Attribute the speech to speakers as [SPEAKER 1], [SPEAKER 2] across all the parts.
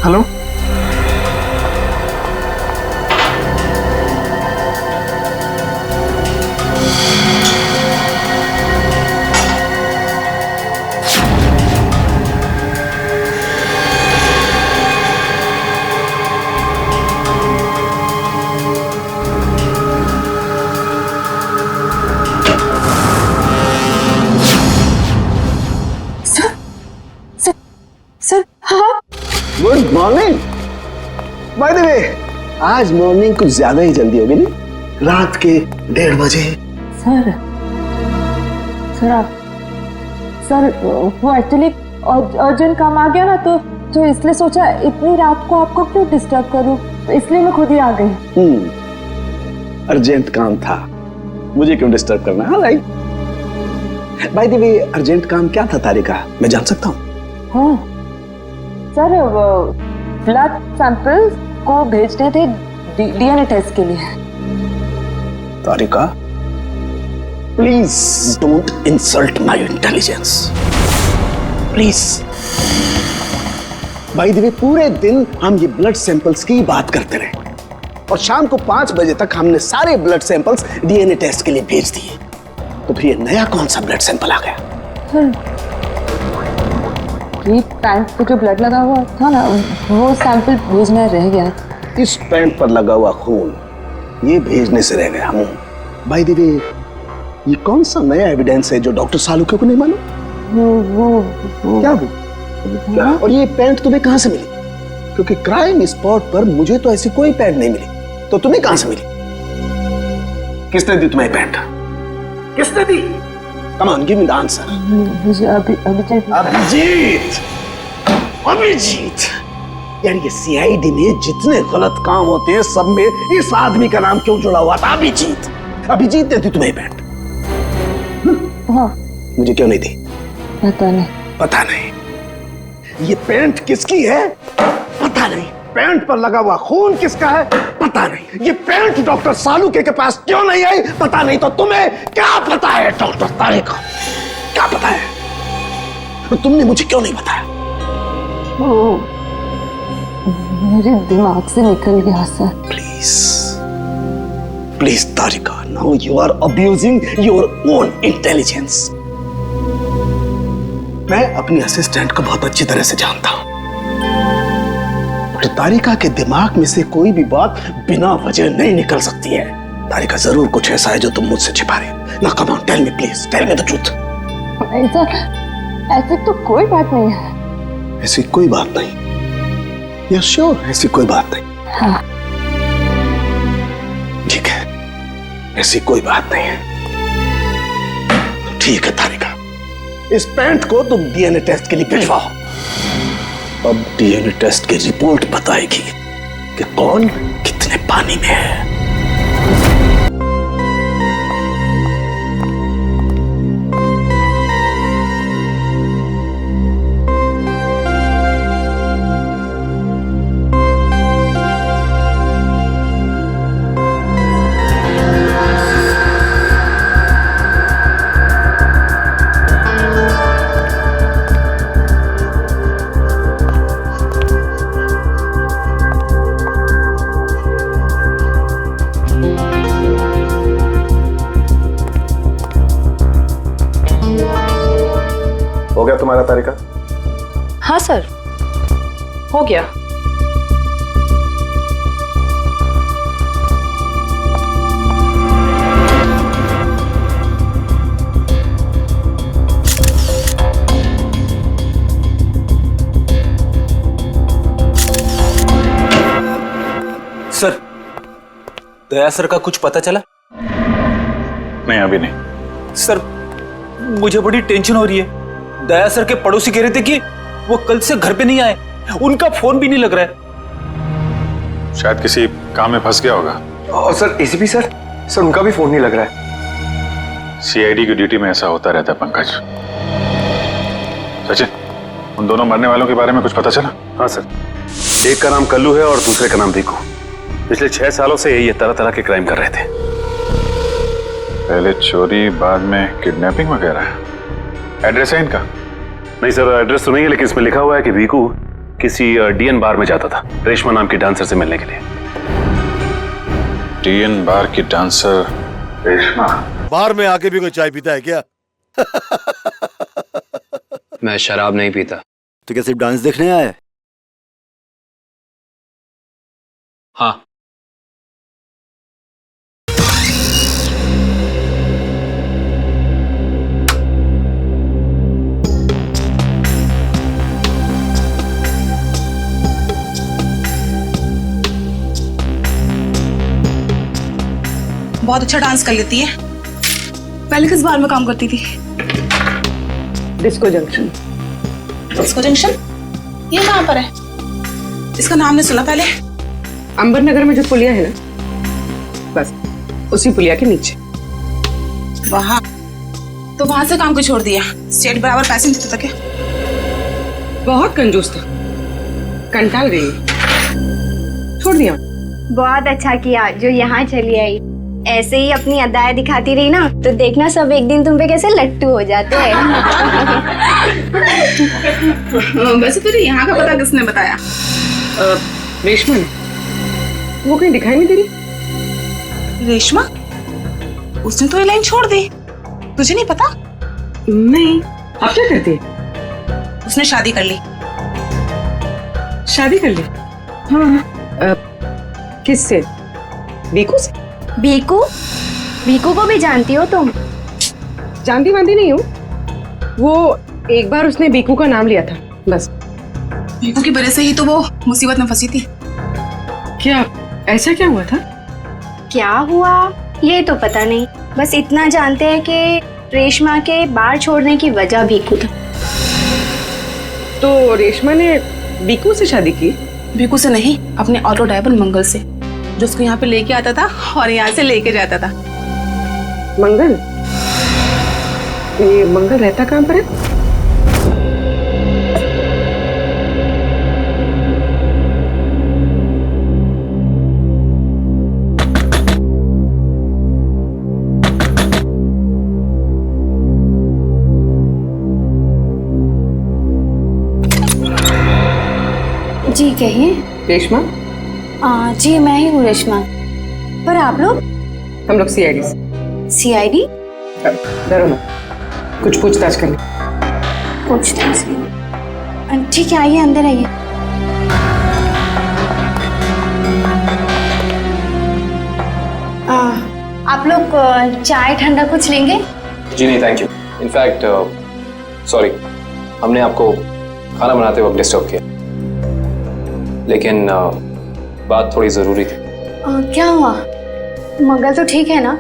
[SPEAKER 1] Hello,
[SPEAKER 2] sir हाँ।
[SPEAKER 3] Good morning. Bye the वे, आज morning कुछ ज्यादा ही जल्दी होगी नहीं? रात के 1:30 बजे।
[SPEAKER 2] सर वो एक्चुअली अर्जेंट काम आ गया ना, तो इसलिए सोचा इतनी रात को आपको क्यों डिस्टर्ब करूं, इसलिए मैं खुद ही आ गई।
[SPEAKER 3] अर्जेंट काम था, मुझे क्यों डिस्टर्ब करना? हाँ right. Bye the way, urgent काम क्या था तारिका, मैं जान सकता हूँ?
[SPEAKER 2] हाँ सर, ब्लड सैंपल्स को भेजने थे डीएनए टेस्ट के लिए।
[SPEAKER 3] Tarika, please don't insult my intelligence, please. By the way, पूरे दिन हम ये ब्लड सैंपल्स की बात करते रहे और शाम को 5 बजे तक हमने सारे ब्लड सैंपल्स डीएनए टेस्ट के लिए भेज दिए। तो फिर ये नया कौन सा ब्लड सैंपल आ गया?
[SPEAKER 2] ये पैंट पे जो ब्लड लगा हुआ था ना, वो सैंपल भेजना रह गया।
[SPEAKER 3] इस पैंट पर लगा हुआ खून ये भेजने से रह गया हूँ। बाय द वे, ये कौन सा नया एविडेंस है जो डॉक्टर सालुके को नहीं मालूम? वो क्या? और ये पैंट तुम्हें कहाँ से मिली? क्योंकि क्राइम स्पॉट पर मुझे तो ऐसी कोई पैंट नहीं मिली, तो तुम्हें कहाँ से मिली? किसने दी तुम्हें पैंट? किसने दी? Come on, give me the answer. Abhijit. यार ये सीआईडी में जितने गलत काम होते हैं सब में इस आदमी का नाम क्यों जुड़ा हुआ था? अभिजीत। अभिजीत ने दी तुम्हें पैंट?
[SPEAKER 2] हाँ।
[SPEAKER 3] मुझे क्यों नहीं दी?
[SPEAKER 2] पता नहीं।
[SPEAKER 3] पता नहीं। ये पैंट किसकी है? पता नहीं। पैंट पर लगा हुआ खून किसका है? पता नहीं। ये पैंट डॉक्टर सालुके के पास क्यों नहीं आई? पता नहीं। तो तुम्हें क्या पता है डॉक्टर तारिका? क्या पता है? तो तुमने मुझे क्यों नहीं बताया?
[SPEAKER 2] वो मेरे दिमाग से निकल गया sir.
[SPEAKER 3] Please Tarika, now you are abusing your own intelligence. मैं अपनी असिस्टेंट को बहुत अच्छी तरह से जानता हूं। तो तारिका के दिमाग में से कोई भी बात बिना वजह नहीं निकल सकती है। तारिका, जरूर कुछ ऐसा है जो तुम मुझसे छिपा रहे हो। ना, come on, tell me please, tell me the truth.
[SPEAKER 2] ऐसी तो कोई बात नहीं है।
[SPEAKER 3] ऐसी कोई बात नहीं? You sure? ऐसी कोई बात नहीं?
[SPEAKER 2] हाँ।
[SPEAKER 3] ठीक है, ऐसी कोई बात नहीं है तो ठीक है तारिका, इस पैंट को तुम डीएनए टेस्ट के लिए भिजवाओ। अब डीएनए टेस्ट की रिपोर्ट बताएगी कि कौन कितने पानी में है।
[SPEAKER 1] हो गया तुम्हारा तारिका?
[SPEAKER 4] हाँ सर, हो गया।
[SPEAKER 5] सर, दया सर का कुछ पता चला?
[SPEAKER 1] नहीं, अभी नहीं।
[SPEAKER 5] सर, मुझे बड़ी टेंशन हो रही है। दया सर के पड़ोसी कह रहे थे कि वो कल से घर पे नहीं आए, उनका फोन भी नहीं लग रहा है।
[SPEAKER 1] शायद किसी काम में फंस गया होगा।
[SPEAKER 6] और सर एसीपी सर उनका भी फोन नहीं लग रहा है।
[SPEAKER 1] सीआईडी की ड्यूटी में ऐसा होता रहता है पंकज। सचिन, उन दोनों मरने वालों के बारे में कुछ पता चला?
[SPEAKER 7] हाँ सर, एक का नाम कल्लू है और दूसरे का नाम भीकू। पिछले 6 सालों से ये तरह तरह के क्राइम कर रहे थे।
[SPEAKER 1] पहले चोरी, बाद में किडनैपिंग वगैरह। एड्रेस है इनका?
[SPEAKER 7] नहीं सर, एड्रेस तो नहीं है, लेकिन इसमें लिखा हुआ है कि भीकू किसी डीएन बार में जाता था रेशमा नाम की डांसर से मिलने के लिए।
[SPEAKER 1] डीएन बार की डांसर रेशमा।
[SPEAKER 8] बार में आके भी कोई चाय पीता है क्या?
[SPEAKER 6] मैं शराब नहीं पीता।
[SPEAKER 8] तो क्या सिर्फ डांस देखने आया है?
[SPEAKER 5] हाँ।
[SPEAKER 9] बहुत अच्छा डांस कर लेती है। पहले किस बार में काम करती थी?
[SPEAKER 10] Disco junction.
[SPEAKER 9] Disco junction? ये कहाँ पर है? इसका नाम नहीं सुना पहले।
[SPEAKER 10] अंबर नगर में जो पुलिया है ना, बस उसी पुलिया के नीचे।
[SPEAKER 9] वहाँ तो वहां से काम को छोड़ दिया। स्टेट बराबर पैसे नहीं देता क्या?
[SPEAKER 10] बहुत कंजूस था, कंटाल गई, छोड़ दिया।
[SPEAKER 2] बहुत अच्छा किया जो यहाँ चली आई। ऐसे ही अपनी अदाएं दिखाती रही ना तो देखना सब एक दिन तुम पे कैसे लट्टू हो जाते हैं।
[SPEAKER 9] वैसे तुझे यहाँ का पता किसने बताया?
[SPEAKER 10] रेशमा ने। वो कहीं दिखाई नहीं दे रही।
[SPEAKER 9] रेशमा? उसने तो ये लाइन छोड़ दी। तुझे नहीं पता?
[SPEAKER 10] नहीं। अब क्या करती है?
[SPEAKER 9] उसने शादी कर ली।
[SPEAKER 10] शादी कर ली? हाँ। किससे? बीकू से?
[SPEAKER 2] बीकू? बीकू को भी जानती हो तुम?
[SPEAKER 10] जानती वांती नहीं हूँ। वो एक बार उसने बीकू का नाम लिया था बस।
[SPEAKER 9] बीकू की वजह से ही तो वो मुसीबत में फंसी थी।
[SPEAKER 10] क्या ऐसा क्या हुआ था?
[SPEAKER 2] क्या हुआ ये तो पता नहीं, बस इतना जानते हैं कि रेशमा के बार छोड़ने की वजह बीकू था।
[SPEAKER 10] तो रेशमा ने बीकू से शादी की?
[SPEAKER 9] बीकू से नहीं, अपने ऑटो ड्राइवर मंगल से, जो उसको यहाँ पे लेके आता था और यहाँ से लेके जाता था।
[SPEAKER 10] मंगल? ये मंगल रहता कहाँ पर है?
[SPEAKER 2] जी कहिए।
[SPEAKER 10] रेशमा?
[SPEAKER 2] जी मैं ही हूँ रेशमा। पर आप लोग?
[SPEAKER 10] हम लोग सीआईडी से।
[SPEAKER 2] सीआईडी?
[SPEAKER 10] डरो ना, कुछ पूछताछ कर ले।
[SPEAKER 2] पूछताछ? ठीक है, आइए अंदर आइए। आप लोग चाय ठंडा कुछ लेंगे?
[SPEAKER 6] जी नहीं, थैंक यू। इनफैक्ट सॉरी, हमने आपको खाना बनाते वक्त डिस्टर्ब किया, लेकिन बात थोड़ी जरूरी थी।
[SPEAKER 2] क्या हुआ? मंगल तो ठीक है ना?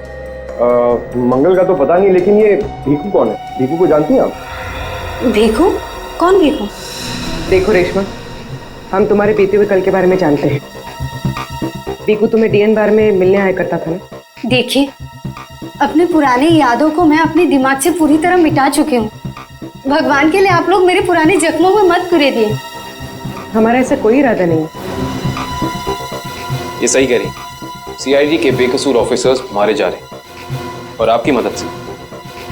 [SPEAKER 6] मंगल का तो पता नहीं, लेकिन ये भीखू कौन है? भीखू को जानती हैं आप?
[SPEAKER 2] भीखू? कौन भीखू?
[SPEAKER 10] देखो रेशमा, हम तुम्हारे बीते हुए कल के बारे में जानते हैं। भीखू तुम्हें डीएन बार में मिलने आया करता था ना?
[SPEAKER 2] देखिए, अपनी पुरानी यादों को मैं अपने दिमाग से पूरी तरह मिटा चुकी हूँ। भगवान के लिए आप लोग मेरे पुराने जख्मों में मत कुरे दिए।
[SPEAKER 10] हमारा ऐसा कोई इरादा नहीं।
[SPEAKER 6] ये सही कह रही। सीआईडी के बेकसूर ऑफिसर्स मारे जा रहे हैं और आपकी मदद से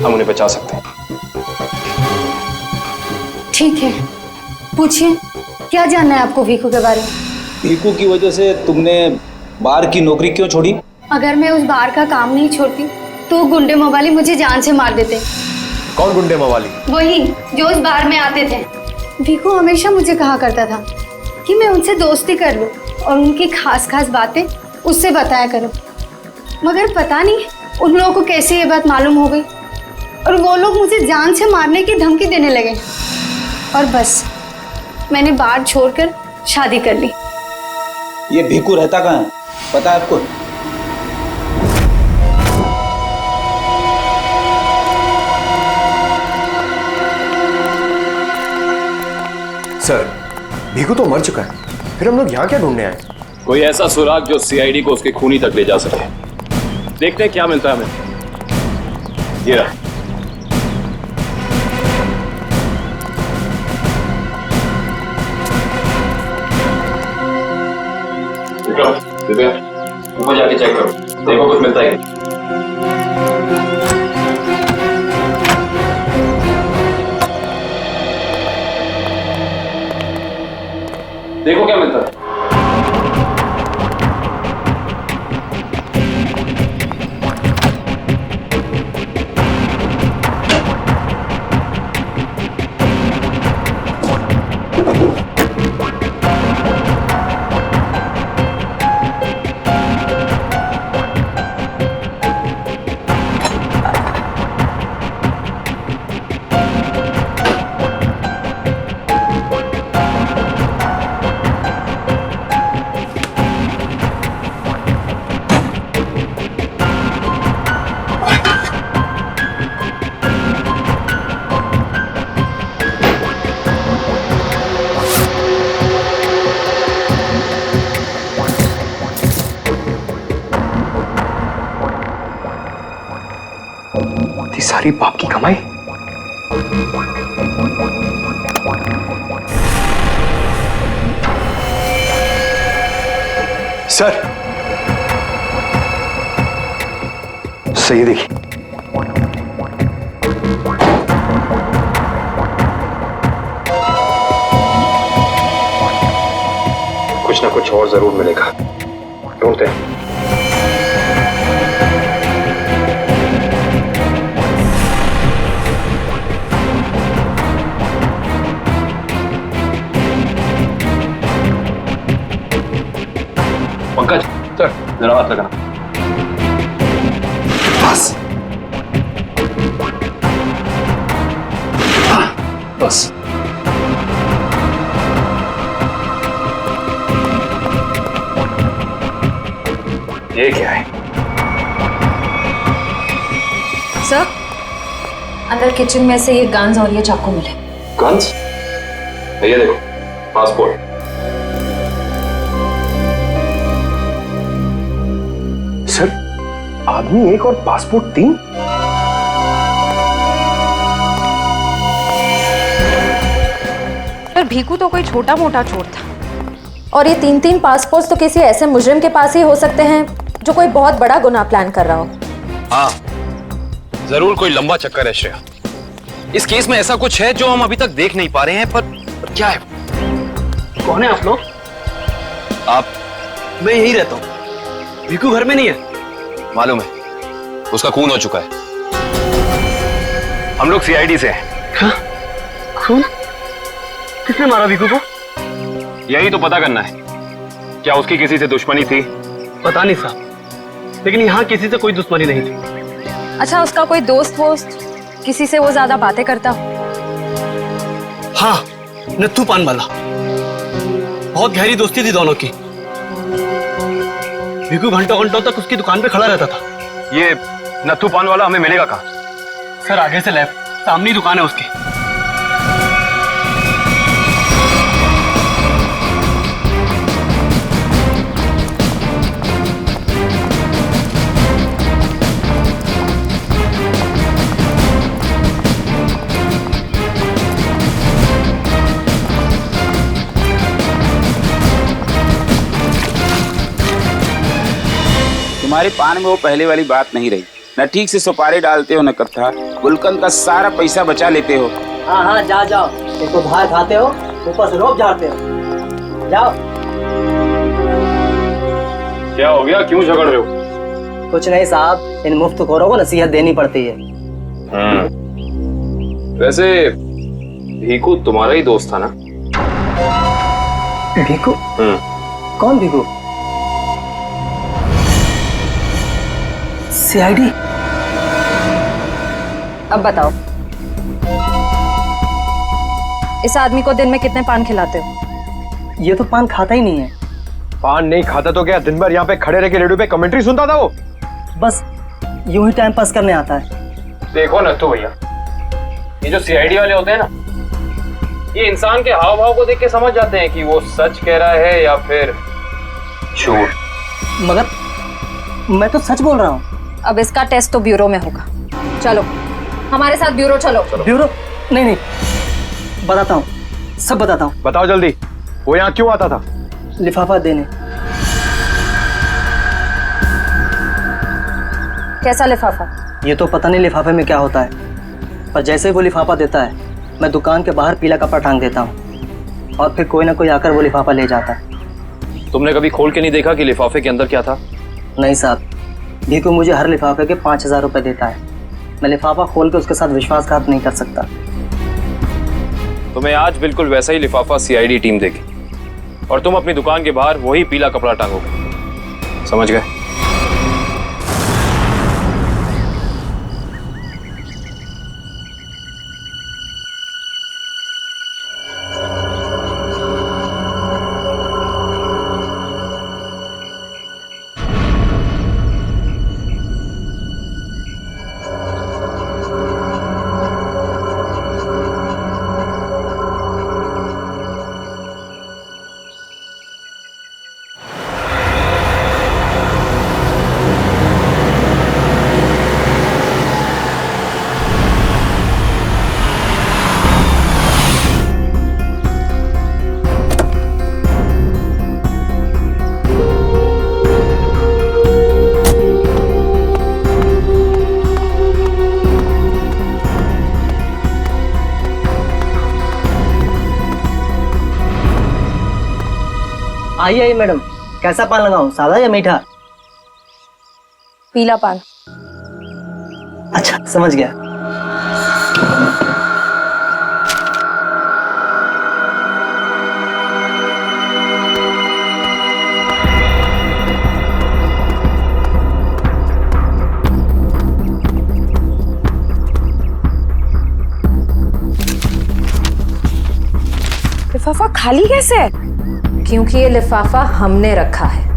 [SPEAKER 6] हम उन्हें बचा सकते हैं।
[SPEAKER 2] ठीक है, पूछिए, क्या जानना है आपको भीखू के बारे में?
[SPEAKER 11] भीखू की वजह से तुमने बार की नौकरी क्यों छोड़ी?
[SPEAKER 2] अगर मैं उस बार का काम नहीं छोड़ती तो गुंडे मवाली मुझे जान से मार देते।
[SPEAKER 6] कौन गुंडे मवाली?
[SPEAKER 2] वही जो उस बार में आते थे। भीखू हमेशा मुझे कहा करता था कि मैं उनसे दोस्ती कर लूं और उनकी खास खास बातें उससे बताया करूं, मगर पता नहीं उन लोगों को कैसे ये बात मालूम हो गई और वो लोग मुझे जान से मारने की धमकी देने लगे और बस मैंने बार छोड़कर शादी कर ली।
[SPEAKER 11] ये भीखू रहता कहाँ है, पता है आपको?
[SPEAKER 6] सर, भीखू तो मर चुका है, फिर हम लोग यहाँ क्या ढूंढने आए?
[SPEAKER 7] कोई ऐसा सुराग जो सीआईडी को उसके खूनी तक ले जा सके। देखते हैं क्या मिलता है हमें। ये रहा।
[SPEAKER 6] ऊपर जाके चेक करो, देखो कुछ मिलता है। इतनी सारी बाप की कमाई। सर सही देखिए, कुछ ना कुछ और जरूर मिलेगा, ढूंढते हैं। पंकज सर, जरा हाथ लगाना। बस बस ये क्या है?
[SPEAKER 4] सर, अंदर किचन में से ये गन्स और ये चाकू मिले।
[SPEAKER 6] गन्स? ये देखो, पासपोर्ट। सर, आदमी एक और पासपोर्ट 3?
[SPEAKER 4] पर भीकू तो कोई छोटा मोटा चोर था, और ये 3-3 पासपोर्ट तो किसी ऐसे मुजरिम के पास ही हो सकते हैं जो कोई बहुत बड़ा गुनाह प्लान कर रहा हो।
[SPEAKER 6] हाँ, जरूर कोई लंबा चक्कर है श्रेया। इस केस में ऐसा कुछ है जो हम अभी तक देख नहीं पा रहे हैं, पर क्या है?
[SPEAKER 11] कौन है आप लोग?
[SPEAKER 6] आप?
[SPEAKER 11] मैं यहीं रहता हूँ, भीकू घर में नहीं है।
[SPEAKER 6] मालूम है, उसका खून हो चुका है। हम लोग सीआईडी से हैं।
[SPEAKER 11] हाँ? खून? किसने मारा भीकू को?
[SPEAKER 6] यही तो पता करना है, क्या उसकी किसी से दुश्मनी थी?
[SPEAKER 11] पता नहीं साहब, लेकिन यहाँ किसी से कोई दुश्मनी नहीं थी।
[SPEAKER 4] अच्छा, उसका कोई दोस्त वोस्त, किसी से वो ज्यादा बातें करता?
[SPEAKER 11] हाँ, नत्थू पान वाला। बहुत गहरी दोस्ती थी दोनों की। भीकू घंटों घंटों तक उसकी दुकान पे खड़ा रहता था।
[SPEAKER 6] ये नत्थू पान वाला हमें मिलेगा कहाँ?
[SPEAKER 11] सर, आगे से लेफ्ट, सामने ही दुकान है उसकी।
[SPEAKER 12] तुम्हारे पान में वो पहले वाली बात नहीं रही, न ठीक से सुपारी डालते हो न कत्था। गुलकंद का सारा पैसा बचा लेते हो।
[SPEAKER 13] हाँ हाँ, जाओ, एक तो धार खाते हो, ऊपर से रोब झाड़ते हो। जाओ।
[SPEAKER 6] क्या हो गया, क्यों झगड़ रहे हो?
[SPEAKER 13] कुछ नहीं साहब, इन मुफ्तखोरों को नसीहत देनी पड़ती है।
[SPEAKER 6] वैसे भीकू तुम्हारा ही दोस्त था ना?
[SPEAKER 13] भीकू? कौन भीकू? सीआईडी?
[SPEAKER 4] अब बताओ, इस आदमी को दिन में कितने पान खिलाते हो?
[SPEAKER 13] ये तो पान खाता ही नहीं है।
[SPEAKER 6] पान नहीं खाता तो क्या दिन भर यहाँ पे खड़े रह के रेडियो पे कमेंट्री सुनता था वो?
[SPEAKER 13] बस यूं ही टाइम पास करने आता है।
[SPEAKER 6] देखो नत्थू भैया, ये जो सीआईडी वाले होते हैं ना, ये इंसान के हाव भाव को देख के समझ जाते हैं कि वो सच कह रहा है या फिर झूठ।
[SPEAKER 13] मगर मैं तो सच बोल रहा हूँ।
[SPEAKER 4] अब इसका टेस्ट तो ब्यूरो में होगा। चलो हमारे साथ ब्यूरो चलो।
[SPEAKER 13] ब्यूरो? नहीं, बताता हूँ, सब बताता हूँ।
[SPEAKER 6] बताओ जल्दी, वो यहाँ क्यों आता था?
[SPEAKER 13] लिफाफा देने।
[SPEAKER 4] कैसा लिफाफा?
[SPEAKER 13] ये तो पता नहीं लिफाफे में क्या होता है, पर जैसे ही वो लिफाफा देता है, मैं दुकान के बाहर पीला कपड़ा टांग देता हूँ और फिर कोई ना कोई आकर वो लिफाफा ले जाता है।
[SPEAKER 6] तुमने कभी खोल के नहीं देखा कि लिफाफे के अंदर क्या था?
[SPEAKER 13] नहीं साहब, भीकू मुझे हर लिफाफे के 5,000 रुपए देता है। मैं लिफाफा खोल के उसके साथ विश्वासघात नहीं कर सकता।
[SPEAKER 6] तुम्हें आज बिल्कुल वैसा ही लिफाफा सीआईडी टीम देगी और तुम अपनी दुकान के बाहर वही पीला कपड़ा टांगोगे। समझ गए?
[SPEAKER 13] आइए मैडम, कैसा पान लगाऊं, सादा या मीठा?
[SPEAKER 4] पीला पान।
[SPEAKER 13] अच्छा समझ गया।
[SPEAKER 4] लिफाफा खाली कैसे है? क्योंकि ये लिफाफा हमने रखा है।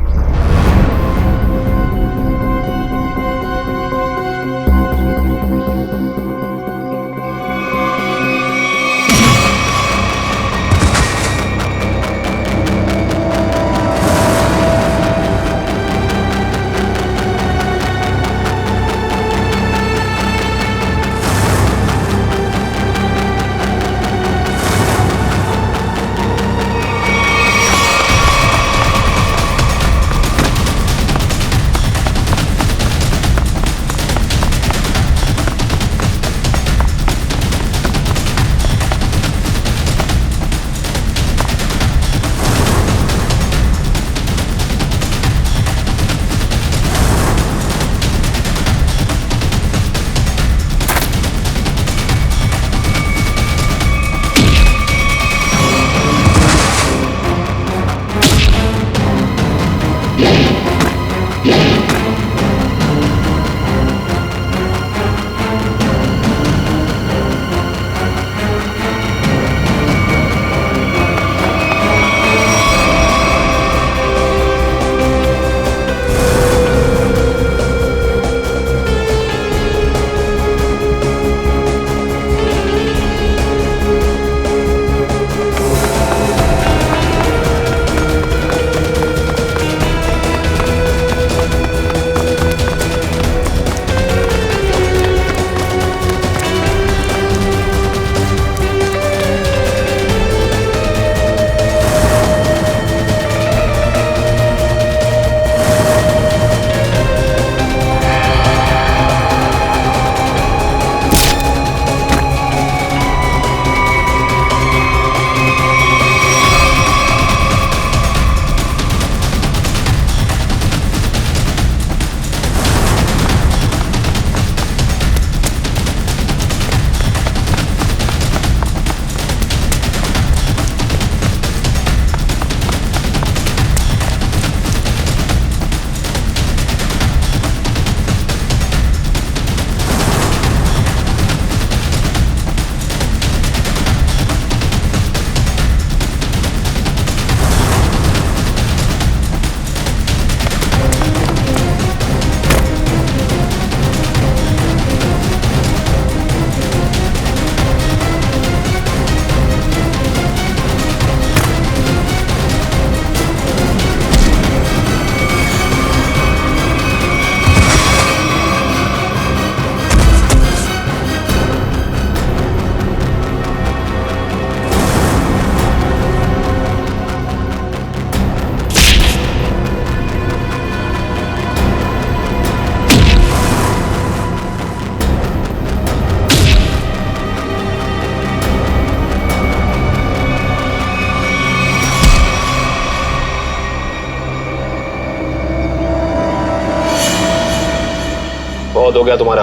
[SPEAKER 6] बहुत हो गया तुम्हारा,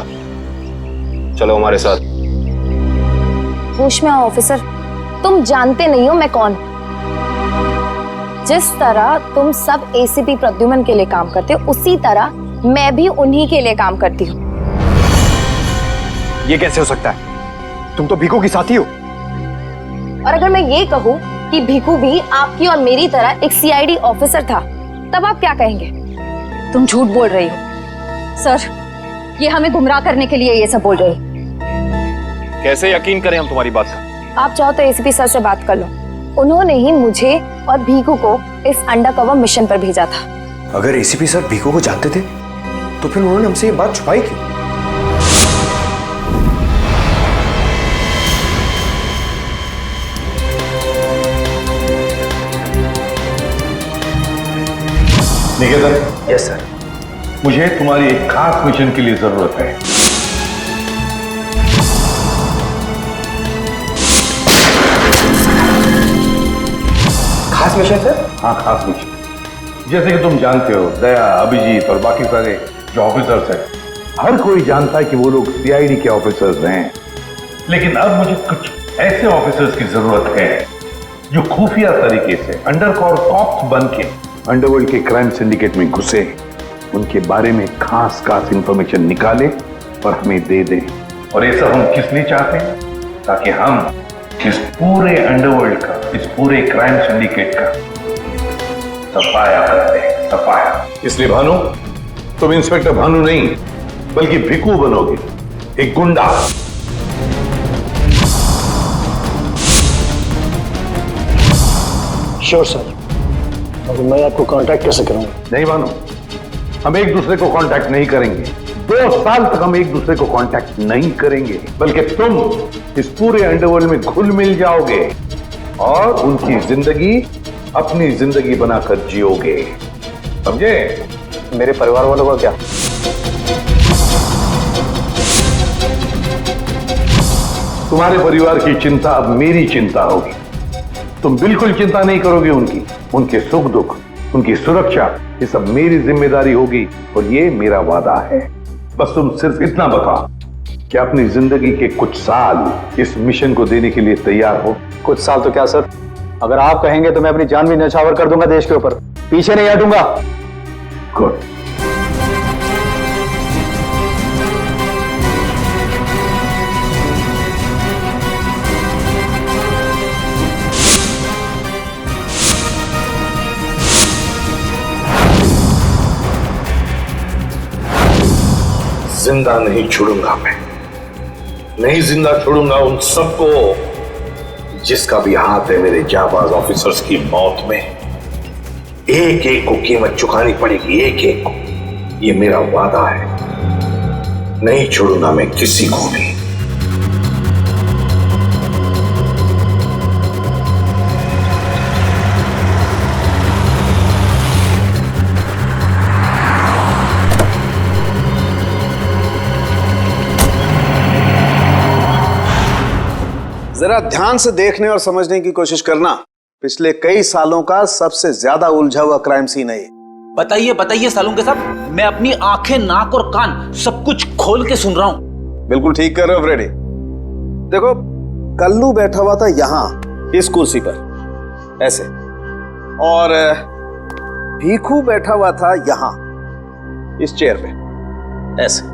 [SPEAKER 6] चलो हमारे साथ।
[SPEAKER 4] होश में आओ ऑफिसर, तुम जानते नहीं हो मैं कौन। जिस तरह तुम सब एसीपी प्रद्युमन के लिए काम करते हो, उसी तरह मैं भी उन्हीं के लिए काम करती हूँ।
[SPEAKER 11] ये कैसे हो सकता है? तुम तो भीखू की साथी हो।
[SPEAKER 4] और अगर मैं ये कहूँ कि भीखू भी आपकी और मेरी तरह एक सीआईडी ऑफिसर था, तब आप क्या कहेंगे? तुम झूठ बोल रही हो सर, ये हमें गुमराह करने के लिए ये सब बोल रही है।
[SPEAKER 6] कैसे यकीन करें हम तुम्हारी बात का?
[SPEAKER 4] आप चाहो तो एसीपी सर से बात कर लो, उन्होंने ही मुझे और भीखू को इस अंडरकवर मिशन पर भेजा था।
[SPEAKER 11] अगर एसीपी सर भीखू को जानते थे तो फिर उन्होंने हमसे ये बात छुपाई क्यों?
[SPEAKER 1] निकेतन।
[SPEAKER 11] Yes sir.
[SPEAKER 1] मुझे तुम्हारी एक खास मिशन के लिए जरूरत है।
[SPEAKER 11] खास
[SPEAKER 13] खास मिशन सर?
[SPEAKER 1] हाँ, खास मिशन। जैसे कि तुम जानते हो, दया, अभिजीत और बाकी सारे जो ऑफिसर्स हैं, हर कोई जानता है कि वो लोग सीआईडी के ऑफिसर्स हैं। लेकिन अब मुझे कुछ ऐसे ऑफिसर्स की जरूरत है जो खुफिया तरीके से अंडरकवर कॉप्स बन के अंडरवर्ल्ड के क्राइम सिंडिकेट में घुसे, उनके बारे में खास इंफॉर्मेशन निकाले और हमें दे दें। और ये सब हम किस लिए चाहते हैं? ताकि हम इस पूरे अंडरवर्ल्ड का, इस पूरे क्राइम सिंडिकेट का सफाया करते हैं, सफाया। इसलिए भानु, तुम इंस्पेक्टर भानु नहीं बल्कि भिकू बनोगे, एक गुंडा।
[SPEAKER 13] Sure sir. अब मैं आपको कांटेक्ट कैसे करूंगा?
[SPEAKER 1] नहीं भानु, हम एक दूसरे को कांटेक्ट नहीं करेंगे। 2 साल तक हम एक दूसरे को कांटेक्ट नहीं करेंगे, बल्कि तुम इस पूरे अंडरवर्ल्ड में घुल मिल जाओगे और उनकी जिंदगी अपनी जिंदगी बनाकर जियोगे, समझे?
[SPEAKER 13] मेरे परिवार वालों का क्या?
[SPEAKER 1] तुम्हारे परिवार की चिंता अब मेरी चिंता होगी। तुम बिल्कुल चिंता नहीं करोगे उनकी, उनके सुख दुख, उनकी सुरक्षा, ये सब मेरी जिम्मेदारी होगी और ये मेरा वादा है। बस तुम सिर्फ इतना बताओ कि अपनी जिंदगी के कुछ साल इस मिशन को देने के लिए तैयार हो।
[SPEAKER 13] कुछ साल तो क्या सर, अगर आप कहेंगे तो मैं अपनी जान भी न्यौछावर कर दूंगा देश के ऊपर, पीछे नहीं हटूंगा।
[SPEAKER 1] गुड। जिंदा नहीं छोड़ूंगा मैं, नहीं जिंदा छोड़ूंगा उन सबको जिसका भी हाथ है मेरे जाबाज ऑफिसर्स की मौत में। एक एक को कीमत चुकानी पड़ेगी, एक एक को। ये मेरा वादा है, नहीं छोड़ूंगा मैं किसी को भी।
[SPEAKER 3] जरा ध्यान से देखने और समझने की कोशिश करना। पिछले कई सालों का सबसे ज्यादा उलझा हुआ क्राइम सीन है ये।
[SPEAKER 5] बताइए बताइए सालों के साहब, मैं अपनी आंखें, नाक और कान सब कुछ खोल के सुन रहा हूं।
[SPEAKER 3] बिल्कुल ठीक कर रहे हो फ्रेडी। देखो, कल्लू बैठा हुआ था यहां इस कुर्सी पर ऐसे, और भीखू बैठा हुआ था यहां इस चेयर पे ऐसे।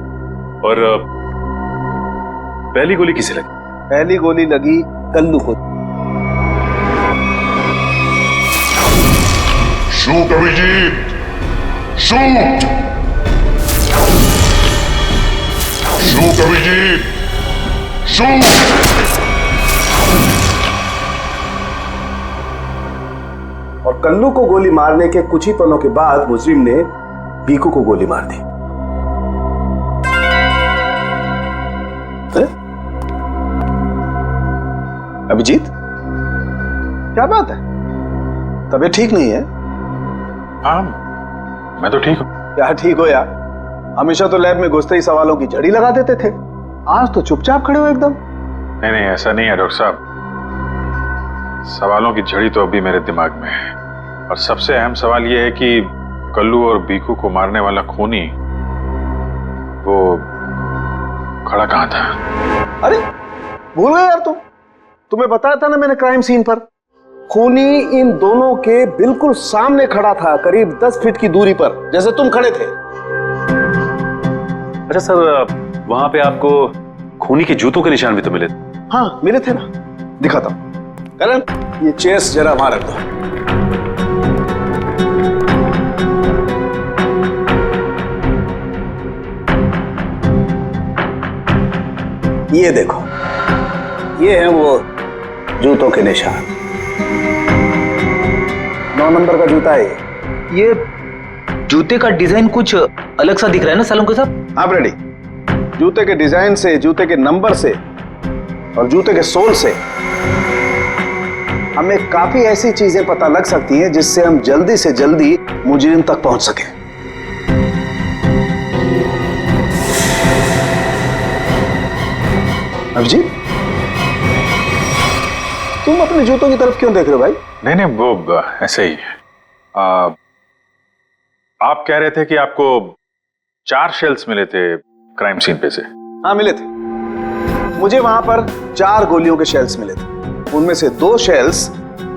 [SPEAKER 7] और पहली गोली किसे लगी?
[SPEAKER 3] पहली गोली लगी कल्लू को।
[SPEAKER 1] Shoot Abhijeet, shoot, shoot Abhijeet, shoot.
[SPEAKER 3] और कल्लू को गोली मारने के कुछ ही पलों के बाद मुजरिम ने भीखू को गोली मार दी। अभिजीत, क्या बात है? तबीयत ठीक नहीं है?
[SPEAKER 7] हाँ, मैं तो ठीक हूँ।
[SPEAKER 3] क्या ठीक हो यार? हमेशा तो लैब में घुसते ही सवालों की झड़ी लगा देते थे, आज तो चुपचाप खड़े हो एकदम।
[SPEAKER 7] नहीं नहीं, ऐसा नहीं है डॉक्टर साहब। सवालों की झड़ी तो अभी मेरे दिमाग में है, और सबसे अहम सवाल यह है कि कल्लू और भीखू को मारने वाला खूनी वो खड़ा कहाँ था?
[SPEAKER 3] अरे भूल गए यार तुम? तुम्हें बताया था ना मैंने क्राइम सीन पर, खूनी इन दोनों के बिल्कुल सामने खड़ा था, करीब 10 फीट की दूरी पर, जैसे तुम खड़े थे।
[SPEAKER 7] अच्छा सर, वहां पे आपको खूनी के जूतों के निशान भी तो मिले थे?
[SPEAKER 3] हाँ मिले थे ना, दिखाता हूं। करण, ये चेस जरा वहां रख दो। ये देखो, ये है वो जूतों के निशान। 9 नंबर का जूता है
[SPEAKER 5] ये जूते का डिजाइन कुछ अलग सा दिख रहा है ना सालों के साहब?
[SPEAKER 3] हाँ रेडी। जूते के डिजाइन से, जूते के नंबर से और जूते के सोल से हमें काफी ऐसी चीजें पता लग सकती हैं जिससे हम जल्दी से जल्दी मुजरिम तक पहुंच सकें। अभिजीत, तुम अपने जूतों की तरफ क्यों देख रहे हो भाई?
[SPEAKER 7] नहीं नहीं, वो ऐसे ही। आप कह रहे थे कि आपको 4 शेल्स मिले थे क्राइम सीन पे से।
[SPEAKER 3] हाँ मिले थे, मुझे वहां पर 4 गोलियों के शेल्स मिले थे। उनमें से 2 शेल्स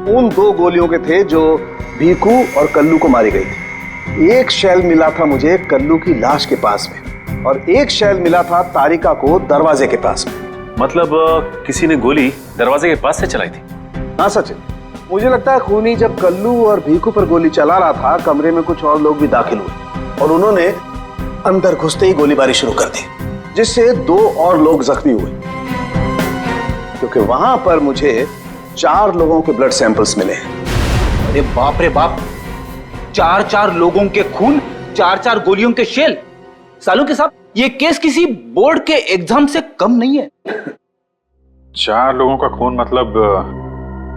[SPEAKER 3] उन 2 गोलियों के थे जो भीखू और कल्लू को मारी गई थी। एक शेल मिला था मुझे कल्लू की लाश के पास में और एक शेल मिला था तारिका को दरवाजे के पास में।
[SPEAKER 5] मतलब किसी ने गोली दरवाजे के पास से चलाई थी?
[SPEAKER 3] हाँ सचिन, मुझे लगता है खूनी जब कल्लू और भीखू पर गोली चला रहा था, कमरे में कुछ और लोग भी दाखिल हुए और उन्होंने अंदर घुसते ही गोलीबारी शुरू कर दी, जिससे 2 और लोग जख्मी हुए। क्योंकि वहां पर मुझे 4 लोगों के ब्लड सैंपल्स मिले हैं।
[SPEAKER 5] अरे बाप रे बाप, 4 लोगों के खून, 4 गोलियों के शेल। सालू के साहब, ये केस किसी बोर्ड के एग्जाम से कम नहीं है।
[SPEAKER 7] 4 लोगों का खून मतलब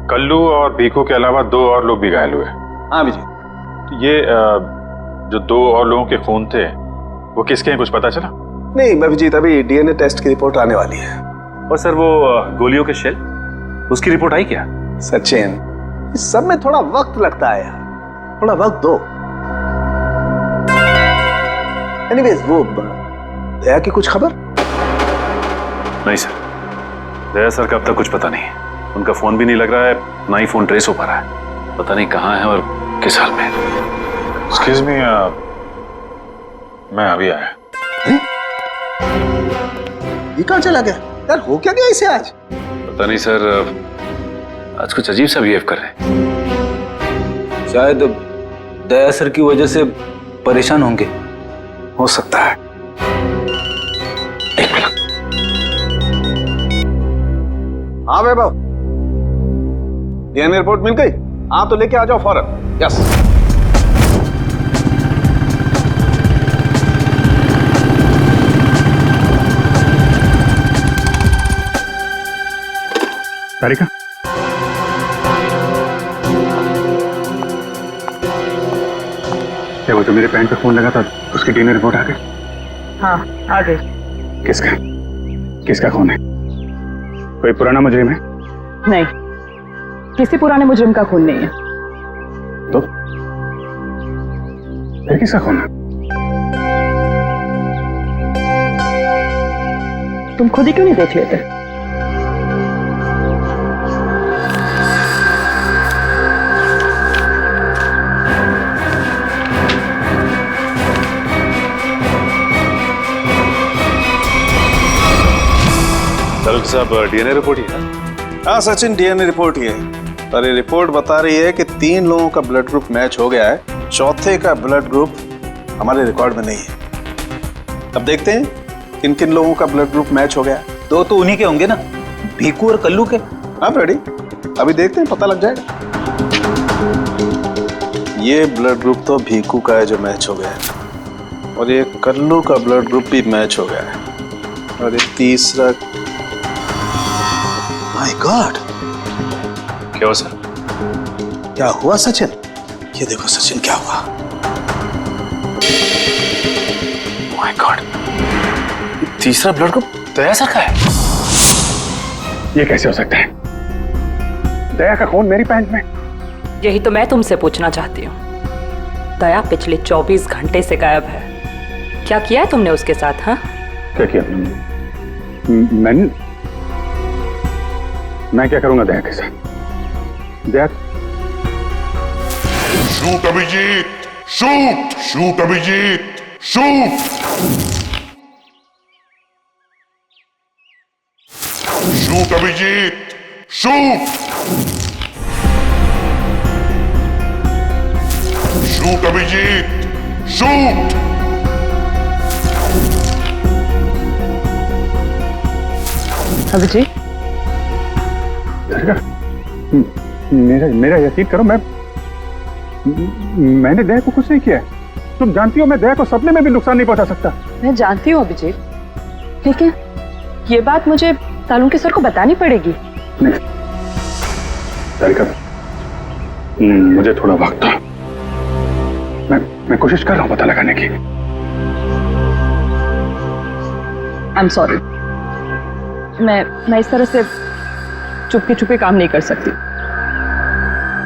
[SPEAKER 7] कल्लू और भीखू के अलावा 2 और लोग भी घायल हुए।
[SPEAKER 3] हाँ विजय।
[SPEAKER 7] तो ये जो 2 और लोगों के खून थे वो किसके हैं, कुछ पता चला?
[SPEAKER 3] नहीं अभिजीत, अभी डीएनए टेस्ट की रिपोर्ट आने वाली है।
[SPEAKER 5] और सर वो गोलियों के शेल, उसकी रिपोर्ट आई क्या?
[SPEAKER 3] सचिन, इस सब में थोड़ा वक्त लगता है यार, थोड़ा वक्त दो। एनीवेज, वो दया की कुछ खबर?
[SPEAKER 5] नहीं सर, दया सर का अब तक कुछ पता नहीं है। उनका फोन भी नहीं लग रहा है, ना ही फोन ट्रेस हो पा रहा है। पता नहीं कहाँ है और किस हाल में है।
[SPEAKER 7] एक्सक्यूज मी, मैं अभी आया।
[SPEAKER 3] ये कहाँ चला गया यार? हो क्या गया इसे आज?
[SPEAKER 5] पता नहीं सर, आज कुछ अजीब सा बिहेव कर रहे हैं। शायद दया सर की वजह से परेशान होंगे, हो सकता है। एक मिनट।
[SPEAKER 3] हाँ वैभव, डीएनए रिपोर्ट मिल गई? आप तो लेके आ जाओ फौरन। यस।
[SPEAKER 1] तारिका, क्या वो जो मेरे पैंट पे खून लगा था उसकी डीएनए रिपोर्ट आ गई?
[SPEAKER 10] हाँ आ गई।
[SPEAKER 1] किसका किसका खून है? कोई पुराना मुजरिम है?
[SPEAKER 10] नहीं, किसी पुराने मुजरिम का खून नहीं है।
[SPEAKER 1] तो फिर किसका खून है?
[SPEAKER 10] तुम खुद ही क्यों नहीं देख लेते?
[SPEAKER 5] साहब, डीएनए रिपोर्ट ही है?
[SPEAKER 3] हाँ सचिन, डीएनए रिपोर्ट ही है। और ये रिपोर्ट बता रही है कि 3 लोगों का ब्लड ग्रुप मैच हो गया है, चौथे का ब्लड ग्रुप हमारे रिकॉर्ड में नहीं है। अब देखते हैं किन किन लोगों का ब्लड ग्रुप मैच हो गया।
[SPEAKER 5] 2 तो उन्हीं के होंगे ना, भीखू और कल्लू के।
[SPEAKER 3] हाँ रेडी, अभी देखते हैं, पता लग जाएगा। ये ब्लड ग्रुप तो भीखू का है जो मैच हो गया है, और ये कल्लू का ब्लड ग्रुप भी मैच हो गया है, और ये तीसरा। माय गॉड,
[SPEAKER 5] क्या हुआ सर?
[SPEAKER 3] क्या हुआ सचिन? ये देखो सचिन, क्या हुआ?
[SPEAKER 5] माय गॉड, तीसरा ब्लड ग्रुप दया सर का है।
[SPEAKER 1] ये कैसे हो सकता है? दया का खून मेरी पैंट में?
[SPEAKER 14] यही तो मैं तुमसे पूछना चाहती हूँ। दया पिछले 24 घंटे से गायब है। क्या किया है तुमने उसके साथ? हाँ,
[SPEAKER 1] क्या किया? मैं क्या करूंगा दया के साथ? Daya,
[SPEAKER 15] shoot Abhijeet, shoot shoot Abhijeet, shoot shoot Abhijeet, shoot shoot Abhijeet, shoot.
[SPEAKER 10] Abhijeet,
[SPEAKER 1] मेरा यकीन करो, मैंने दया को कुछ नहीं किया है। तुम जानती हो मैं दया को सपने में भी नुकसान नहीं पहुंचा सकता।
[SPEAKER 10] मैं जानती हूँ अभिजीत, लेकिन ये बात मुझे तालुंके सर को बतानी पड़ेगी।
[SPEAKER 1] नहीं तारिका, मुझे थोड़ा वक्त दो। मैं कोशिश कर रहा हूं पता लगाने की।
[SPEAKER 10] आई एम सॉरी, मैं इस तरह से
[SPEAKER 14] चुपके चुपके काम नहीं कर सकती,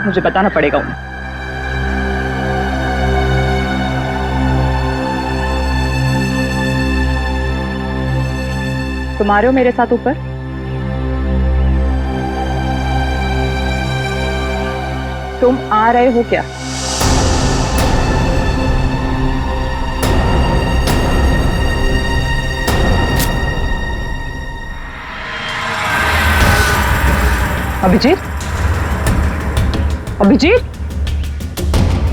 [SPEAKER 14] मुझे बताना पड़ेगा उन्हें। तुम आ रहे हो मेरे साथ ऊपर? तुम आ रहे हो क्या? अभिजीत, अभिजीत,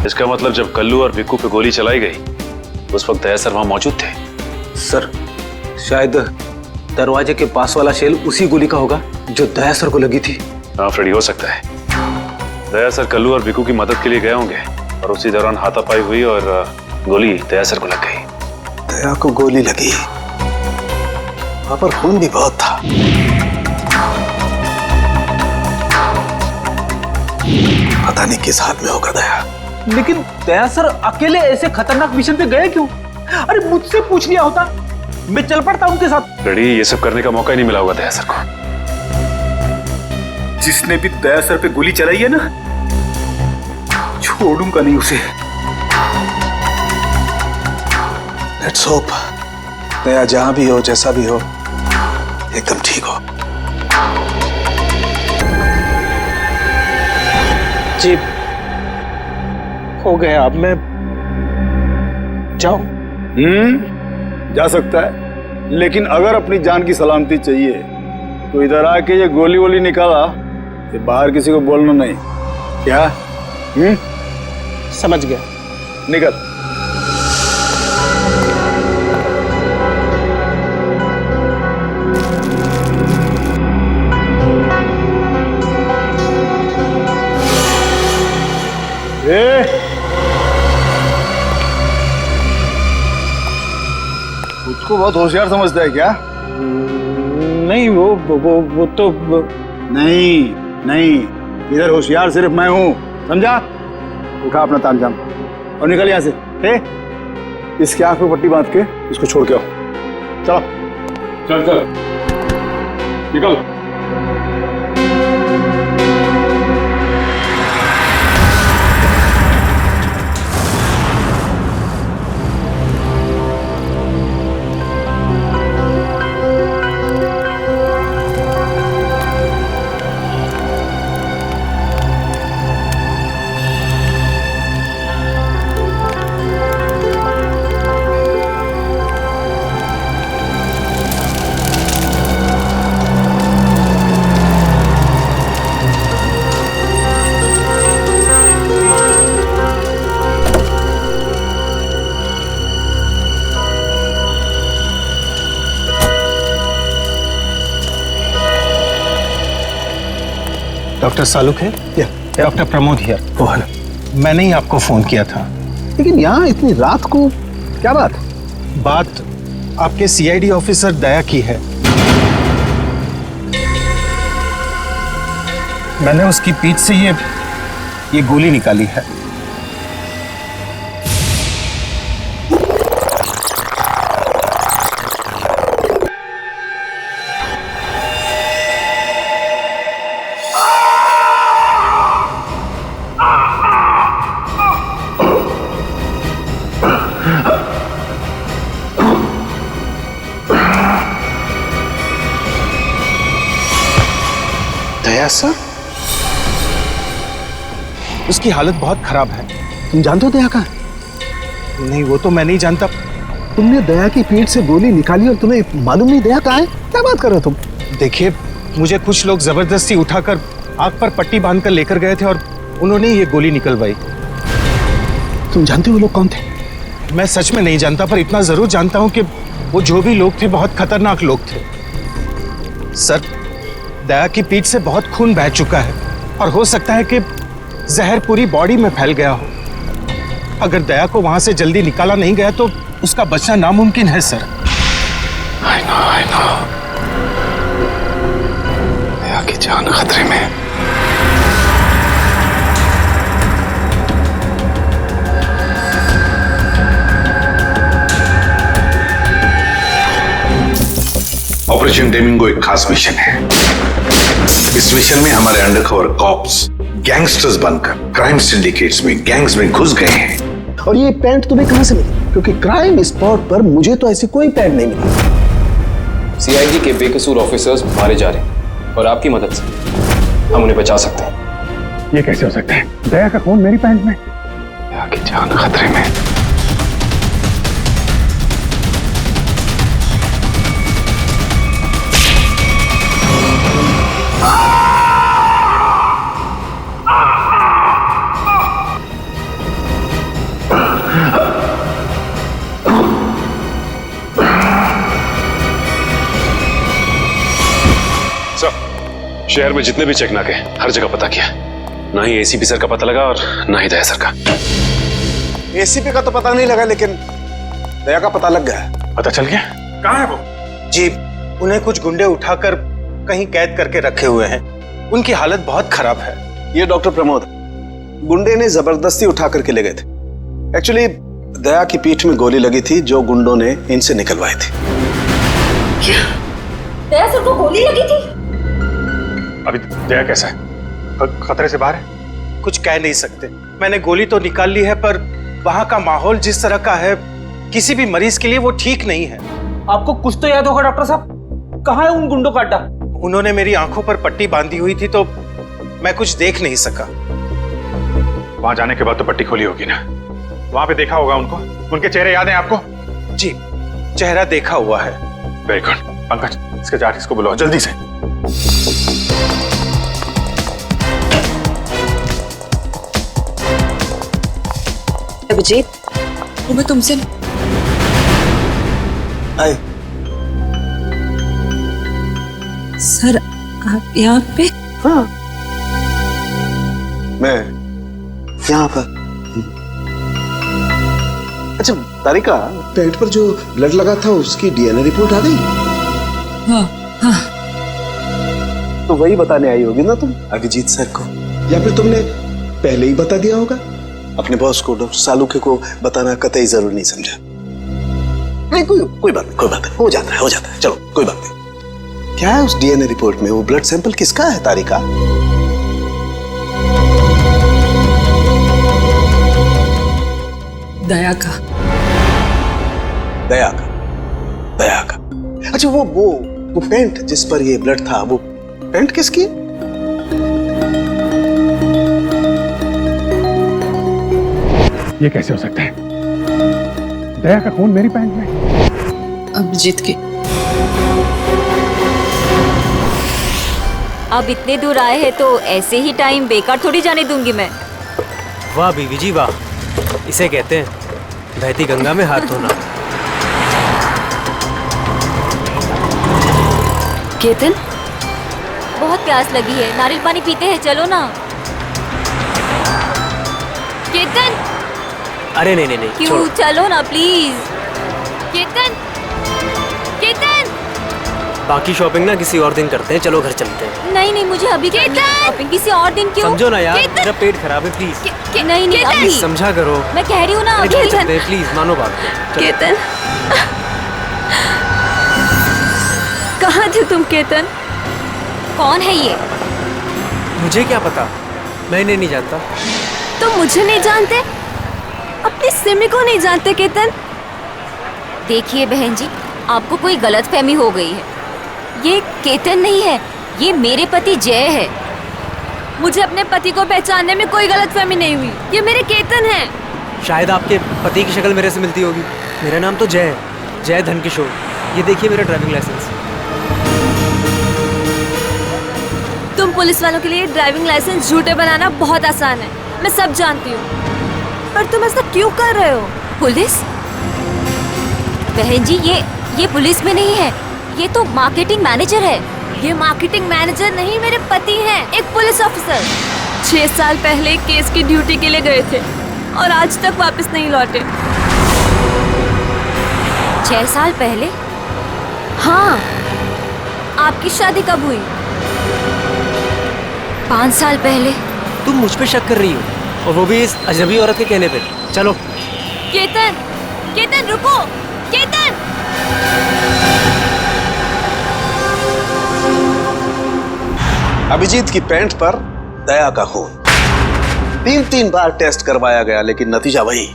[SPEAKER 7] इसका मतलब जब कल्लू और भिक्कू पे गोली चलाई गई उस वक्त दया सर वहां मौजूद थे।
[SPEAKER 5] सर शायद दरवाजे के पास वाला शेल उसी गोली का होगा जो दया सर को लगी थी।
[SPEAKER 7] हाँ फ्रेडी, हो सकता है दया सर कल्लू और भिक्कू की मदद के लिए गए होंगे और उसी दौरान हाथापाई हुई और गोली दया सर को लग गई।
[SPEAKER 3] दया को गोली लगी, वहां पर खून भी बहुत था। पता नहीं किस हाल में होगा दया।
[SPEAKER 5] लेकिन दया सर अकेले ऐसे खतरनाक मिशन पे गए क्यों? अरे मुझसे पूछ लिया होता, मैं चल पड़ता उनके साथ।
[SPEAKER 7] फ्रेडी, ये सब करने का मौका ही नहीं मिला होगा दया सर को।
[SPEAKER 5] जिसने भी दया सर पे गोली चलाई है ना, छोड़ूंगा नहीं उसे।
[SPEAKER 3] लेट्स होप दया जहां भी हो, जैसा भी हो, एकदम ठीक हो।
[SPEAKER 16] जी हो गया, अब मैं जाऊं?
[SPEAKER 17] जा सकता है, लेकिन अगर अपनी जान की सलामती चाहिए तो इधर आके ये गोली वोली निकाला ये बाहर किसी को बोलना नहीं, क्या?
[SPEAKER 16] समझ गया।
[SPEAKER 17] निकल। उसको बहुत होशियार समझता है क्या?
[SPEAKER 16] नहीं, वो तो
[SPEAKER 17] नहीं, इधर होशियार सिर्फ मैं हूं, समझा? उठा अपना तामझाम और निकल यहां से। इसके आंख पे पट्टी बांध के इसको छोड़ के आओ। चलो चल निकल।
[SPEAKER 16] डॉक्टर सालुक है? Doctor Pramod here. मैंने ही आपको फोन किया था।
[SPEAKER 3] लेकिन यहाँ इतनी रात को क्या बात?
[SPEAKER 16] बात आपके सीआईडी ऑफिसर दया की है। मैंने उसकी पीठ से ये गोली निकाली है।
[SPEAKER 3] दया सर?
[SPEAKER 16] उसकी हालत बहुत खराब है।
[SPEAKER 3] तुम जानते हो दया का?
[SPEAKER 16] नहीं, वो तो मैं नहीं जानता।
[SPEAKER 3] तुमने दया की पीठ से गोली निकाली और तुम्हें मालूम नहीं दया कहाँ है? क्या बात कर रहे हो तुम?
[SPEAKER 16] देखिए, मुझे कुछ लोग जबरदस्ती उठाकर आंख पर पट्टी बांधकर लेकर गए थे और उन्होंने ये गोली निकलवाई।
[SPEAKER 3] तुम जानते हो वो लोग कौन थे?
[SPEAKER 16] मैं सच में नहीं जानता, पर इतना जरूर जानता हूं कि वो जो भी लोग थे बहुत खतरनाक लोग थे। सर, दया की पीठ से बहुत खून बह चुका है और हो सकता है कि जहर पूरी बॉडी में फैल गया हो। अगर दया को वहां से जल्दी निकाला नहीं गया तो उसका बचना नामुमकिन है सर।
[SPEAKER 3] I know। दया की जान खतरे में।
[SPEAKER 1] ऑपरेशन डेमिंगो एक खास मिशन है। इस मिशन में हमारे अंडरकवर कॉप्स गैंगस्टर्स बनकर क्राइम सिंडिकेट्स में, गैंग्स में घुस गए हैं।
[SPEAKER 3] और ये पैंट तुम्हें कहां से मिली? क्योंकि क्राइम स्पॉट पर मुझे तो ऐसी कोई पैंट नहीं मिली।
[SPEAKER 6] सीआईडी के बेकसूर ऑफिसर्स मारे जा रहे हैं और आपकी मदद से हम उन्हें बचा सकते हैं।
[SPEAKER 1] ये कैसे हो सकता है? दया का खून मेरी पैंट में, दया की जान खतरे में।
[SPEAKER 18] शहर में जितने भी चेक नाके हर जगह पता किया, ना ही एसीपी सर का पता लगा और ना ही दया सर का।
[SPEAKER 3] एसीपी का तो पता नहीं लगा, लेकिन दया का पता लग गया।
[SPEAKER 18] पता चल गया?
[SPEAKER 16] कहाँ है वो? जी, उन्हें कुछ गुंडे उठाकर कहीं कैद करके रखे हुए हैं। उनकी हालत बहुत खराब है।
[SPEAKER 3] ये डॉक्टर प्रमोद, गुंडे ने जबरदस्ती उठा करके ले गए थे। एक्चुअली दया की पीठ में गोली लगी थी जो गुंडों ने इनसे निकलवाई थी।
[SPEAKER 4] दया सर को गोली लगी थी?
[SPEAKER 18] अभी दया कैसा है? खतरे से बाहर है?
[SPEAKER 16] कुछ कह नहीं सकते। मैंने गोली तो निकाल ली है, पर वहां का माहौल जिस तरह का है, किसी भी मरीज के लिए वो ठीक नहीं है।
[SPEAKER 11] आपको कुछ तो याद होगा डॉक्टर साहब, कहाँ है उन गुंडों का अड्डा?
[SPEAKER 16] उन्होंने मेरी आंखों पर पट्टी बांधी हुई थी तो मैं कुछ देख नहीं सका।
[SPEAKER 7] वहां जाने के बाद तो पट्टी खोली होगी ना? वहां पे देखा होगा उनको? उनके चेहरे याद हैं आपको?
[SPEAKER 16] जी, चेहरा देखा हुआ है।
[SPEAKER 7] Very good. पंकज, इसके जाट को बुलाओ जल्दी से।
[SPEAKER 4] अभिजीत, वो मैं तुमसे
[SPEAKER 3] आए।
[SPEAKER 4] सर, आप यहाँ पे?
[SPEAKER 3] हाँ, मैं यहाँ पर। अच्छा तारिका, पेट पर जो ब्लड लगा था उसकी डीएनए रिपोर्ट आ गई?
[SPEAKER 4] हाँ हाँ।
[SPEAKER 3] तो वही बताने आई होगी ना तुम अभिजीत सर को, या फिर तुमने पहले ही बता दिया होगा? अपने बॉस को, डॉक्टर सालुके को बताना कतई जरूरी नहीं समझा? नहीं, कोई बात नहीं, हो जाता है। चलो कोई बात नहीं। क्या है उस डीएनए रिपोर्ट में? वो ब्लड सैंपल किसका है तारिका?
[SPEAKER 4] दया का।
[SPEAKER 3] अच्छा, वो पेंट जिस पर ये ब्लड था, वो पेंट किसकी?
[SPEAKER 1] ये कैसे हो सकता है? दया का खून मेरी पैंट में।
[SPEAKER 4] अभिजीत की।
[SPEAKER 19] अब इतने दूर आए हैं तो ऐसे ही टाइम बेकार थोड़ी जाने दूंगी मैं।
[SPEAKER 11] वाह बीवी जी वाह, इसे कहते हैं बहती गंगा में हाथ धोना।
[SPEAKER 19] केतन, बहुत प्यास लगी है, नारियल पानी पीते हैं, चलो ना। केतन,
[SPEAKER 11] अरे नहीं,
[SPEAKER 19] क्यों? चलो ना प्लीज। केतन,
[SPEAKER 11] बाकी शॉपिंग ना किसी और दिन करते हैं, चलो घर चलते हैं।
[SPEAKER 19] नहीं, मुझे अभी शॉपिंग किसी और दिन। क्यों?
[SPEAKER 11] समझो ना यार, मेरा पेट खराब है, प्लीज।
[SPEAKER 19] नहीं अभी
[SPEAKER 11] समझा करो।
[SPEAKER 19] मैं कह रही हूँ ना,
[SPEAKER 11] अभी चलते हैं, प्लीज मानो बात।
[SPEAKER 4] केतन, कहाँ थे तुम केतन?
[SPEAKER 19] कौन है ये?
[SPEAKER 11] मुझे क्या पता, मैं इन्हें नहीं जानता।
[SPEAKER 4] तुम मुझे नहीं जानते? अपनी सिमी को नहीं जानते केतन?
[SPEAKER 19] देखिए बहन जी, आपको कोई गलतफहमी हो गई है। ये केतन नहीं है, ये मेरे पति जय है।
[SPEAKER 4] मुझे अपने पति को पहचानने में कोई गलतफहमी नहीं हुई। ये मेरे केतन हैं।
[SPEAKER 11] शायद आपके पति की शक्ल मेरे से मिलती होगी। मेरा नाम तो जय है, जय धनकिशोर। ये देखिए मेरा ड्राइविंग लाइसेंस।
[SPEAKER 4] तुम पुलिस वालों के लिए ड्राइविंग लाइसेंस झूठे बनाना बहुत आसान है, मैं सब जानती हूँ। पर तुम ऐसा क्यों कर रहे हो?
[SPEAKER 19] पुलिस? बहन जी, ये पुलिस में नहीं है, ये तो मार्केटिंग मैनेजर है।
[SPEAKER 4] ये मार्केटिंग मैनेजर नहीं, मेरे पति हैं, एक पुलिस ऑफिसर। 6 साल पहले केस की ड्यूटी के लिए गए थे और आज तक वापस नहीं लौटे।
[SPEAKER 19] 6 साल पहले?
[SPEAKER 4] हाँ। आपकी शादी कब हुई?
[SPEAKER 19] 5 साल पहले।
[SPEAKER 11] तुम मुझ पे शक कर रही हो, और वो भी इस अजनबी औरत के कहने पे। चलो।
[SPEAKER 4] केतन रुको, केतन।
[SPEAKER 3] अभिजीत की पैंट पर दया का खून। 3 बार टेस्ट करवाया गया लेकिन नतीजा वही।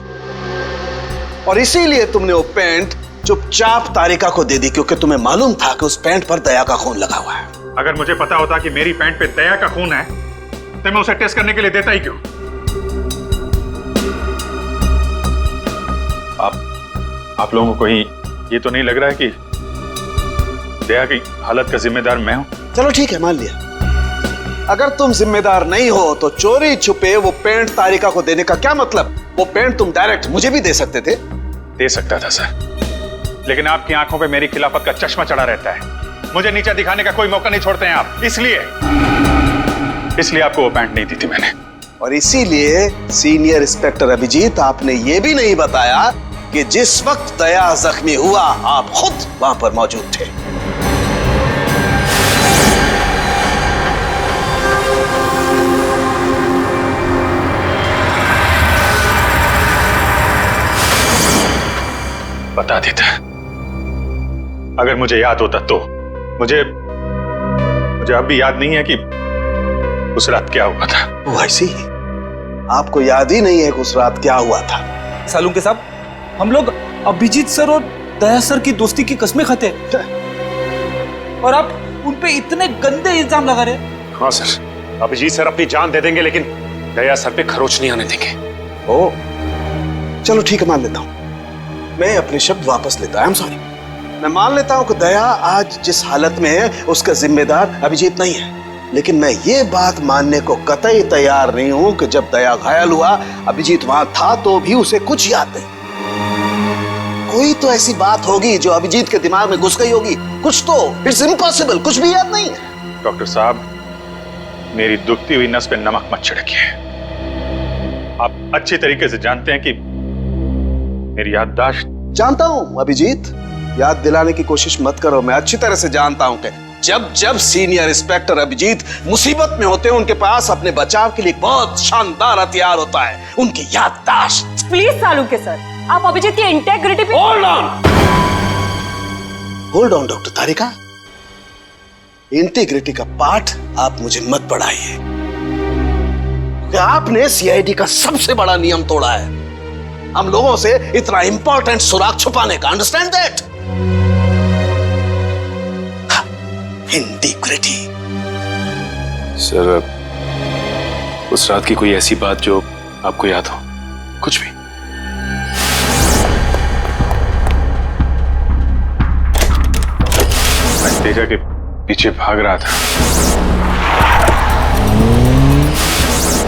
[SPEAKER 3] और इसीलिए तुमने वो पैंट चुपचाप तारिका को दे दी, क्योंकि तुम्हें मालूम था कि उस पैंट पर दया का खून लगा हुआ है।
[SPEAKER 7] अगर मुझे पता होता कि मेरी पैंट पे दया का खून है तो मैं उसे टेस्ट करने के लिए देता ही क्यों? आप लोगों को ही ये तो नहीं लग रहा है कि दया की हालत का जिम्मेदार मैं हूं?
[SPEAKER 3] चलो ठीक है, मान लिया। अगर तुम जिम्मेदार नहीं हो तो चोरी छुपे वो पैंट तारिका को देने का क्या मतलब? वो पैंट तुम डायरेक्ट मुझे भी दे सकते थे।
[SPEAKER 7] दे सकता था सर, लेकिन आपकी आंखों पे मेरी खिलाफत का चश्मा चढ़ा रहता है। मुझे नीचा दिखाने का कोई मौका नहीं छोड़ते हैं आप, इसलिए आपको वो पैंट नहीं दी थी मैंने।
[SPEAKER 3] और इसीलिए सीनियर इंस्पेक्टर अभिजीत, आपने ये भी नहीं बताया कि जिस वक्त दया जख्मी हुआ आप खुद वहां पर मौजूद थे।
[SPEAKER 7] बता देता, अगर मुझे याद होता तो। मुझे अब भी याद नहीं है कि उस रात क्या हुआ था।
[SPEAKER 3] ओह आई सी, आपको याद ही नहीं है कि उस रात क्या हुआ था।
[SPEAKER 5] सालुंके साहब, हम लोग अभिजीत सर और दया सर की दोस्ती की कस्में खाते हैं और आप उन पे इतने गंदे इल्जाम लगा रहे हैं।
[SPEAKER 18] हाँ सर, अभिजीत सर अपनी जान दे देंगे लेकिन दया सर पे खरोच नहीं आने देंगे।
[SPEAKER 3] ओह चलो ठीक है, मान लेता हूं। मैं अपने शब्द वापस लेता हूं। सॉरी, मैं मान लेता हूं कि दया आज जिस हालत में है उसका जिम्मेदार अभिजीत नहीं है, लेकिन मैं ये बात मानने को कतई तैयार नहीं हूं कि जब दया घायल हुआ अभिजीत वहां था तो भी उसे कुछ याद नहीं। कोई तो ऐसी बात होगी जो अभिजीत के दिमाग में घुस गई होगी, कुछ तो। इट्स इम्पॉसिबल, कुछ भी याद नहीं है।
[SPEAKER 7] डॉक्टर साहब, मेरी दुखती हुई नस पे नमक मत छिड़किए। आप अच्छी तरीके से जानते हैं कि मेरी याददाश्त।
[SPEAKER 3] जानता हूं अभिजीत, याद दिलाने की कोशिश मत करो। मैं अच्छी तरह से जानता हूं कि जब सीनियर इंस्पेक्टर अभिजीत मुसीबत में होते हैं उनके पास अपने बचाव के लिए बहुत शानदार हथियार होता है, उनकी याददाश्त।
[SPEAKER 14] प्लीज सालुंके सर, आप अभिजीत की इंटेग्रिटी पे
[SPEAKER 3] hold on doctor Tarika, integrity का पाठ आप मुझे मत पढ़ाइए। आपने सीआईडी का सबसे बड़ा नियम तोड़ा है, हम लोगों से इतना इंपॉर्टेंट सुराग छुपाने का। Understand that? इंटीग्रिटी।
[SPEAKER 18] सर, उस रात की कोई ऐसी बात जो आपको याद हो? कुछ भी?
[SPEAKER 7] मैं तेजा के पीछे भाग रहा था,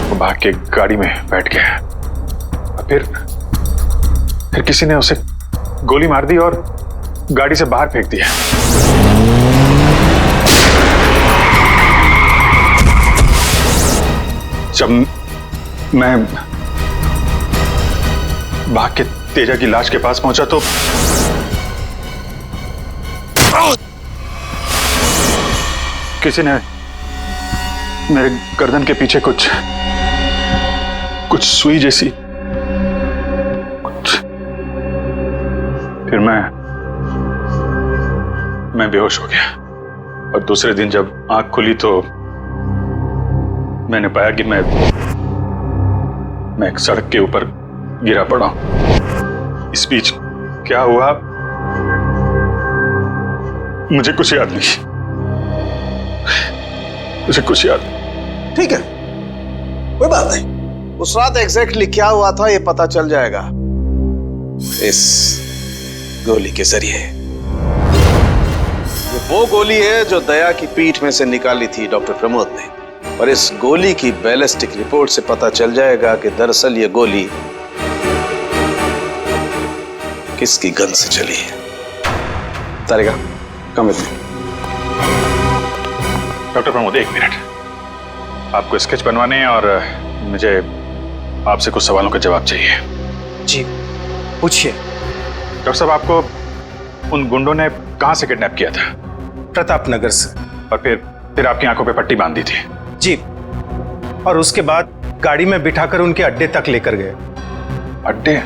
[SPEAKER 7] वो भाग के गाड़ी में बैठ गया और फिर किसी ने उसे गोली मार दी और गाड़ी से बाहर फेंक दिया। जब मैं भाग के तेजा की लाश के पास पहुंचा तो किसी ने मेरे गर्दन के पीछे कुछ सुई जैसी, फिर मैं बेहोश हो गया और दूसरे दिन जब आंख खुली तो मैंने पाया कि मैं एक सड़क के ऊपर गिरा पड़ा। इस बीच क्या हुआ मुझे कुछ याद नहीं, मुझे कुछ याद नहीं।
[SPEAKER 3] ठीक है, कोई बात नहीं। उस रात एग्जैक्टली क्या हुआ था ये पता चल जाएगा इस गोली के जरिए। ये वो गोली है जो दया की पीठ में से निकाली थी डॉक्टर प्रमोद ने, और इस गोली की बैलिस्टिक रिपोर्ट से पता चल जाएगा कि दरअसल ये गोली किसकी गन से चली है। Tarika, come with me.
[SPEAKER 7] Doctor Pramod, एक मिनट। आपको स्केच बनवाने हैं और मुझे आपसे कुछ सवालों का जवाब चाहिए।
[SPEAKER 11] जी पूछिए।
[SPEAKER 7] डॉक्टर साहब, आपको उन गुंडों ने कहां से किडनैप किया था?
[SPEAKER 16] प्रताप नगर से।
[SPEAKER 7] और फिर आपकी आंखों पे पट्टी बांध दी थी?
[SPEAKER 16] जी, और उसके बाद गाड़ी में बिठाकर उनके अड्डे तक लेकर गए।
[SPEAKER 7] अड्डे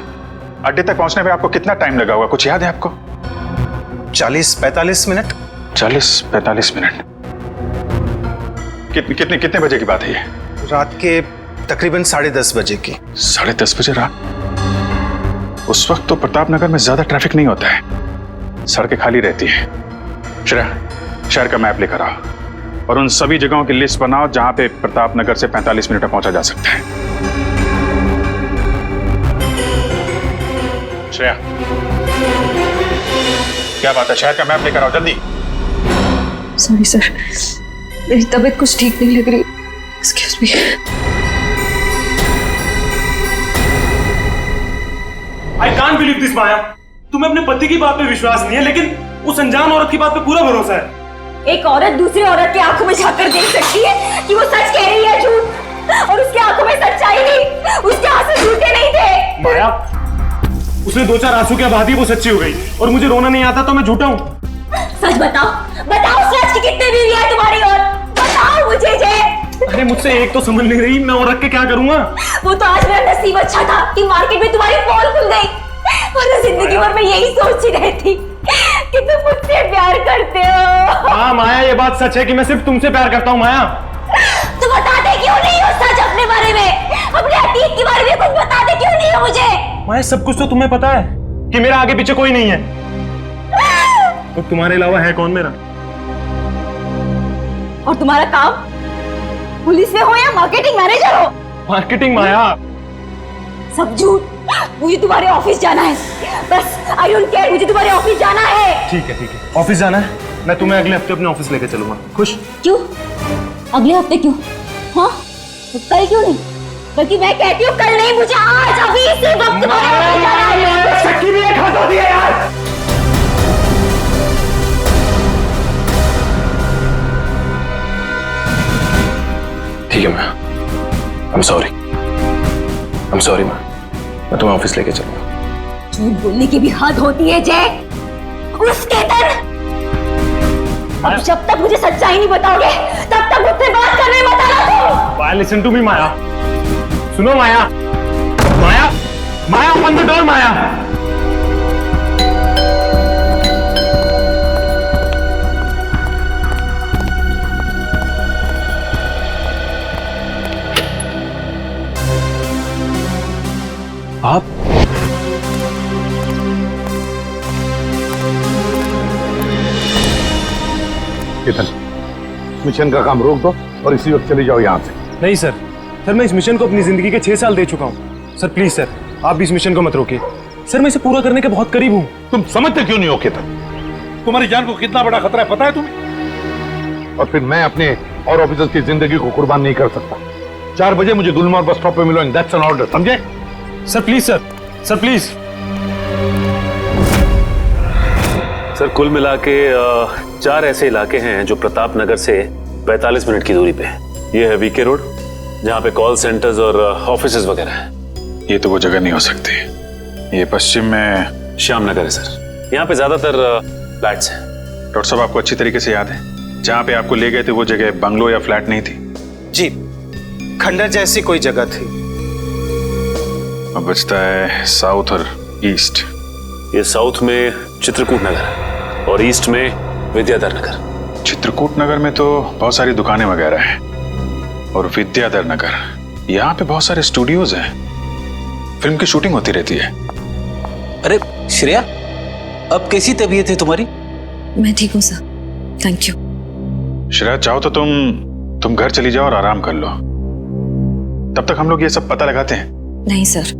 [SPEAKER 7] तक पहुंचने में आपको कितना टाइम लगा होगा, कुछ याद है आपको?
[SPEAKER 16] 40-45 मिनट।
[SPEAKER 7] 40-45 मिनट। कितने बजे की बात है ये?
[SPEAKER 16] रात के तकरीबन 10:30 बजे की।
[SPEAKER 7] 10:30 बजे रात? उस वक्त तो प्रताप नगर में ज्यादा ट्रैफिक नहीं होता है, सड़कें खाली रहती है। श्रेया, शहर का मैप लेकर आओ और उन सभी जगहों की लिस्ट बनाओ जहां पे प्रताप नगर से 45 मिनट में पहुंचा जा सकता है। श्रेया, क्या बात है? शहर का मैप लेकर आओ जल्दी।
[SPEAKER 4] सॉरी सर, मेरी तबीयत कुछ ठीक नहीं लग रही। Excuse me.
[SPEAKER 20] I can't believe this Maya. तुम्हें अपने पति की बात पे विश्वास नहीं है, लेकिन उस अनजान औरत की बात पे पूरा भरोसा है।
[SPEAKER 4] एक औरत दूसरी औरत की आंखों में झांककर देख सकती है कि वो सच कह रही है झूठ, और उसकी आंखों में सच्चाई नहीं, उसके आंसू झूठे नहीं थे।
[SPEAKER 20] माया, उसने 2-4 आंसू के बाद ही वो सच्ची हो गई, और मुझे रोना नहीं आता तो मैं झूठा हूँ।
[SPEAKER 4] सच बताओ, बताओ सच की कितने बीवी है तुम्हारी, और बताओ मुझे जे।
[SPEAKER 20] अरे मुझसे एक तो समझ नहीं रही, मैं और रख के क्या करूंगा?
[SPEAKER 4] वो तो आज मेरा नसीब अच्छा था कि मार्केट में तुम्हारी पोल खुल गई, वरना जिंदगी भर मैं यही सोचती रहती कि तुम मुझसे प्यार करते हो।
[SPEAKER 20] हाँ माया, ये बात सच है कि मैं सिर्फ तुमसे प्यार करता हूँ। माया,
[SPEAKER 4] तुम बताते क्यों नहीं हो सच अपने बारे में, अपने अतीत के बारे में कुछ बताते क्यों नहीं हो मुझे?
[SPEAKER 20] माया, सब कुछ तो तुम्हें पता है कि मेरा आगे पीछे कोई नहीं है, और तुम्हारे अलावा है कौन मेरा?
[SPEAKER 4] और तुम्हारा काम पुलिस में हो या मार्केटिंग मैनेजर हो?
[SPEAKER 20] मार्केटिंग माया,
[SPEAKER 4] सब झूठ। मुझे तुम्हारे ऑफिस जाना है, बस आई डोंट केयर, मुझे तुम्हारे ऑफिस जाना है।
[SPEAKER 20] ठीक है, ऑफिस जाना है, मैं तुम्हें अगले हफ्ते अपने ऑफिस लेके चलूंगा। खुश?
[SPEAKER 4] क्यों अगले हफ्ते क्यों? हाँ, कल क्यों नहीं? बल्कि मैं कहती हूँ कल नहीं, मुझे आज अभी इसी वक्त तुम्हारे ऑफिस जाना है।
[SPEAKER 20] शक्की भी एक हाथ होती है यार।
[SPEAKER 6] ठीक है मैं I'm sorry मैं तुम्हें ऑफिस लेके चलूंगा।
[SPEAKER 4] झूठ बोलने की भी हद होती है जय। उसके तरह अब जब तक मुझे सच्चाई नहीं बताओगे तब तक मुझसे बात करने मत आना तुम।
[SPEAKER 20] माया, लिसन टू मी माया, सुनो माया, माया, माया, ओपन द डोर माया।
[SPEAKER 5] आप
[SPEAKER 1] केतन, मिशन का काम रोक दो और इसी वक्त चले जाओ यहाँ से।
[SPEAKER 20] नहीं सर, मैं इस मिशन को अपनी जिंदगी के 6 साल दे चुका हूँ। सर प्लीज सर, आप भी इस मिशन को मत रोकिए। सर मैं इसे पूरा करने के बहुत करीब हूँ।
[SPEAKER 1] तुम समझते क्यों नहीं हो केतन? तुम्हारी जान को कितना बड़ा खतरा है पता है तुम्हें? और फिर मैं अपने और ऑफिसर्स की जिंदगी को कुर्बान नहीं कर सकता। 4 बजे मुझे गुलमोहर बस स्टॉप पे मिलो, एंड दैट्स एन ऑर्डर, समझे?
[SPEAKER 20] Sir please sir please.
[SPEAKER 18] Sir कुल मिला के 4 ऐसे इलाके हैं जो प्रताप नगर से 45 मिनट की दूरी पे है। ये है वीके रोड, जहाँ पे कॉल सेंटर्स और ऑफिसेज वगैरह हैं।
[SPEAKER 7] ये तो वो जगह नहीं हो सकती, ये पश्चिम में
[SPEAKER 18] श्याम नगर है सर। यहाँ पे ज्यादातर फ्लैट्स हैं।
[SPEAKER 7] डॉक्टर साहब, आपको अच्छी तरीके से याद है जहाँ पे आपको ले गए थे वो जगह बंगलो या फ्लैट नहीं थी?
[SPEAKER 16] जी, खंडर जैसी कोई जगह थी।
[SPEAKER 7] अब बचता है साउथ और ईस्ट।
[SPEAKER 18] ये साउथ में चित्रकूट नगर है और ईस्ट में विद्याधर नगर।
[SPEAKER 7] चित्रकूट नगर में तो बहुत सारी दुकानें वगैरह हैं, और विद्याधर नगर यहाँ पे बहुत सारे स्टूडियोज हैं, फिल्म की शूटिंग होती रहती है।
[SPEAKER 5] अरे श्रेया, अब कैसी तबीयत है तुम्हारी?
[SPEAKER 4] मैं ठीक हूँ सर, थैंक यू।
[SPEAKER 7] श्रेया, चाहो तो तुम घर चली जाओ और आराम कर लो, तब तक हम लोग ये सब पता लगाते हैं।
[SPEAKER 4] नहीं सर,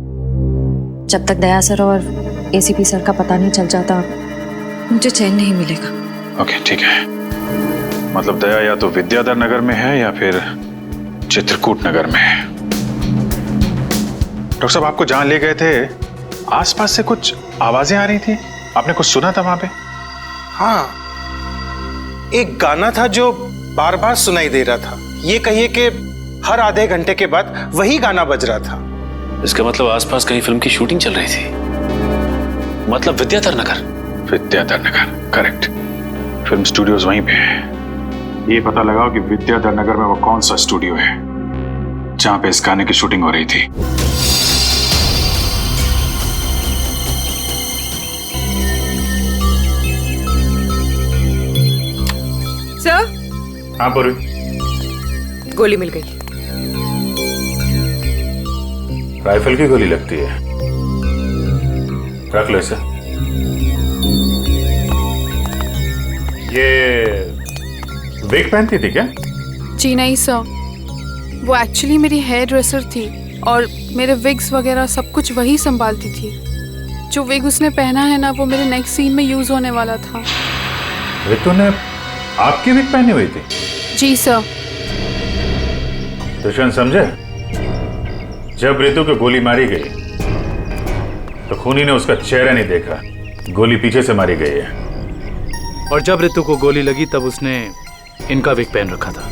[SPEAKER 4] जब तक दया सर और एसीपी सर का पता नहीं चल जाता मुझे चैन नहीं मिलेगा।
[SPEAKER 7] ओके ठीक है, मतलब दया या तो विद्याधर नगर में है या फिर चित्रकूट नगर में है। डॉक्टर साहब, आपको जहां ले गए थे आसपास से कुछ आवाजें आ रही थी, आपने कुछ सुना था वहां पे?
[SPEAKER 16] हाँ, एक गाना था जो बार बार सुनाई दे रहा था। ये कहिए कि हर आधे घंटे के बाद वही गाना बज रहा था।
[SPEAKER 18] इसका मतलब आसपास कहीं फिल्म की शूटिंग चल रही थी, मतलब Vidyadhar Nagar.
[SPEAKER 7] Vidyadhar Nagar, correct. Film studios वहीं पे है। ये पता लगाओ कि विद्याधर नगर में वो कौन सा स्टूडियो है जहां पे इस गाने की शूटिंग हो रही थी।
[SPEAKER 9] सर?
[SPEAKER 20] हाँ पूर्वी,
[SPEAKER 14] गोली मिल गई।
[SPEAKER 7] राइफल की गोली लगती है। रख लो इसे। ये विग पहनती थी क्या?
[SPEAKER 9] जी नहीं सर, वो एक्चुअली मेरी हेयर ड्रेसर थी और मेरे विग्स वगैरह सब कुछ वही संभालती थी। जो विग उसने पहना है ना, वो मेरे नेक्स्ट सीन में यूज होने वाला था।
[SPEAKER 7] रितु ने आपकी विग पहनी हुई थी?
[SPEAKER 9] जी सर।
[SPEAKER 7] दुष्यंत समझे, जब रितु को गोली मारी गई तो खूनी ने उसका चेहरा नहीं देखा, गोली पीछे से मारी गई है।
[SPEAKER 5] और जब रितु को गोली लगी तब उसने इनका विग पहन रखा था।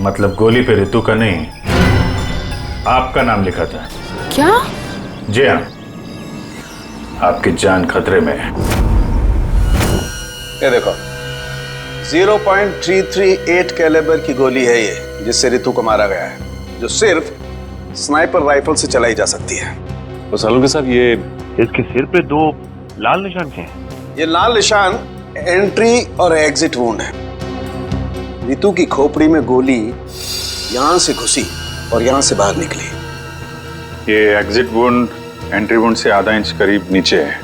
[SPEAKER 7] मतलब गोली पे रितु का नहीं, आपका नाम लिखा था।
[SPEAKER 9] क्या?
[SPEAKER 7] जी हाँ, आपकी जान खतरे में है।
[SPEAKER 3] ये देखो, 0.338 कैलिबर की गोली है ये, जिससे रितु को मारा गया है, जो सिर्फ स्नाइपर राइफल से चलाई जा सकती है।
[SPEAKER 18] तो सालुंके साहब, ये इसके सिर पे 2 लाल निशान क्या हैं?
[SPEAKER 3] ये लाल निशान एंट्री और एग्जिट वुंड है। रितु की खोपड़ी में गोली यहां से घुसी और यहां से बाहर निकली।
[SPEAKER 7] ये एग्जिट वुंड एंट्री वुंड से आधा इंच करीब नीचे है,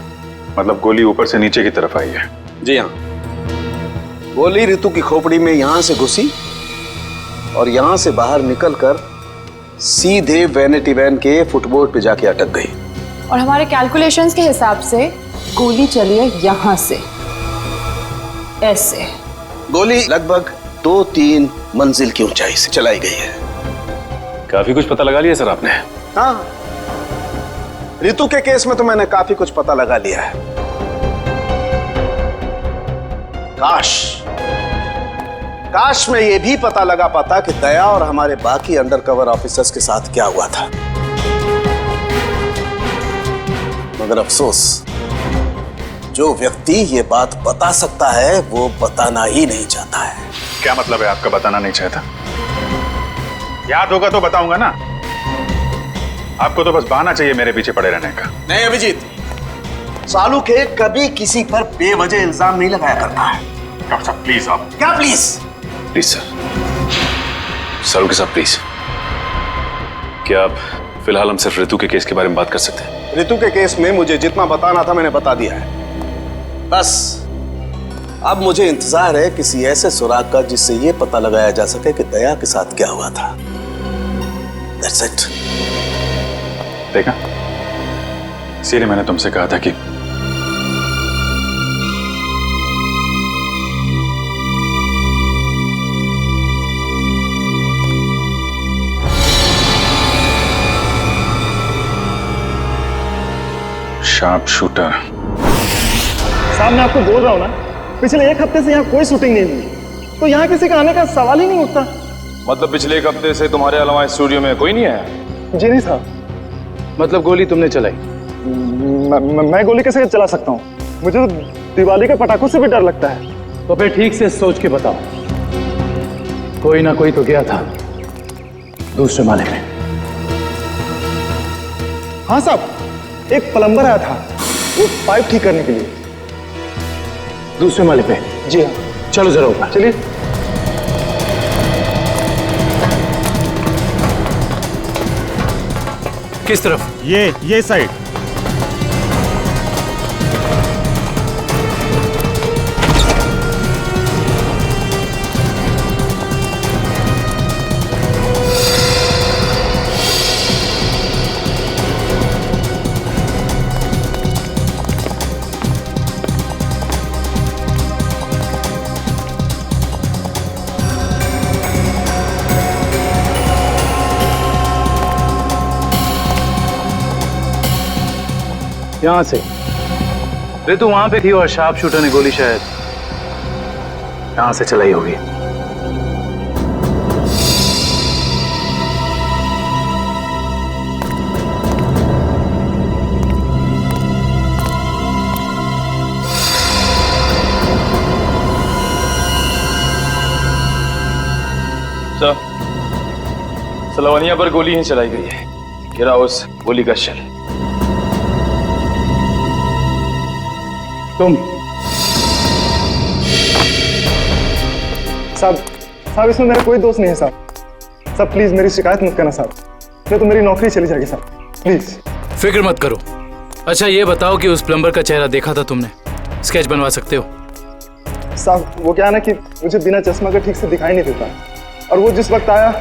[SPEAKER 7] मतलब गोली ऊपर से नीचे की तरफ आई है।
[SPEAKER 3] जी हाँ, गोली रितु की खोपड़ी में यहां से घुसी और यहां से बाहर निकलकर सीधे वैनिटी वैन के फुटबोर्ड पे जाके अटक गई।
[SPEAKER 9] और हमारे कैलकुलेशंस के हिसाब से गोली चली है यहाँ से, ऐसे।
[SPEAKER 3] गोली लगभग 2-3 मंजिल की ऊंचाई से चलाई गई है।
[SPEAKER 18] काफी कुछ पता लगा लिया सर आपने।
[SPEAKER 3] हाँ, रितु के केस में तो मैंने काफी कुछ पता लगा लिया है। काश मैं ये भी पता लगा पाता कि दया और हमारे बाकी अंडरकवर ऑफिसर्स के साथ क्या हुआ था, मगर अफसोस, जो व्यक्ति ये बात बता सकता है वो बताना ही नहीं चाहता है।
[SPEAKER 7] क्या मतलब है आपका बताना नहीं चाहता? याद होगा तो बताऊंगा ना। आपको तो बस बहाना चाहिए मेरे पीछे पड़े रहने का।
[SPEAKER 3] नहीं अभिजीत, सालुके कभी किसी पर बेवजह इल्जाम नहीं लगाया करता है।
[SPEAKER 7] डॉक्टर साहब प्लीज। आप
[SPEAKER 3] क्या प्लीज?
[SPEAKER 18] प्लीज सर, सालुंके साहब प्लीज, क्या आप फिलहाल हम सिर्फ रितु के केस के बारे में बात कर सकते हैं?
[SPEAKER 3] रितु के केस में मुझे जितना बताना था मैंने बता दिया है। बस अब मुझे इंतजार है किसी ऐसे सुराग का जिससे ये पता लगाया जा सके कि दया के साथ क्या हुआ था। That's it.
[SPEAKER 7] देखा, इसीलिए मैंने तुमसे कहा था कि शार्प शूटर।
[SPEAKER 20] साहब मैं आपको बोल रहा हूँ ना, पिछले 1 हफ्ते से यहाँ कोई शूटिंग नहीं हुई, तो यहाँ किसी का आने का सवाल ही नहीं उठता।
[SPEAKER 6] मतलब पिछले 1 हफ्ते से तुम्हारे अलावा स्टूडियो में कोई नहीं आया?
[SPEAKER 20] जी नहीं साहब।
[SPEAKER 5] मतलब गोली तुमने चलाई?
[SPEAKER 20] मैं गोली कैसे चला सकता हूँ? मुझे तो दिवाली के पटाखों से भी डर लगता है।
[SPEAKER 5] तो फिर ठीक से सोच के बताओ, कोई ना कोई तो गया था दूसरे माले में।
[SPEAKER 20] हाँ साहब, एक प्लम्बर आया था वो पाइप ठीक करने के लिए।
[SPEAKER 5] दूसरे माले पे?
[SPEAKER 20] जी हाँ।
[SPEAKER 5] चलो जरा ऊपर।
[SPEAKER 20] चलिए।
[SPEAKER 5] किस तरफ?
[SPEAKER 17] ये साइड।
[SPEAKER 5] यहां से। रितु वहां पे थी और शार्प शूटर ने गोली शायद यहां से चलाई होगी।
[SPEAKER 6] सलवानिया पर गोली ही चलाई गई है। गिरा उस गोली का शेल।
[SPEAKER 20] तुम साहब इसमें मेरा कोई दोस्त नहीं है साहब। साहब प्लीज मेरी शिकायत मत करना साहब, नहीं तो मेरी नौकरी चली जाएगी साहब, प्लीज।
[SPEAKER 5] फिक्र मत करो। अच्छा ये बताओ कि उस प्लम्बर का चेहरा देखा था तुमने? स्केच बनवा सकते हो?
[SPEAKER 20] साहब वो क्या है ना कि मुझे बिना चश्मा के ठीक से दिखाई नहीं देता, और वो जिस वक्त आया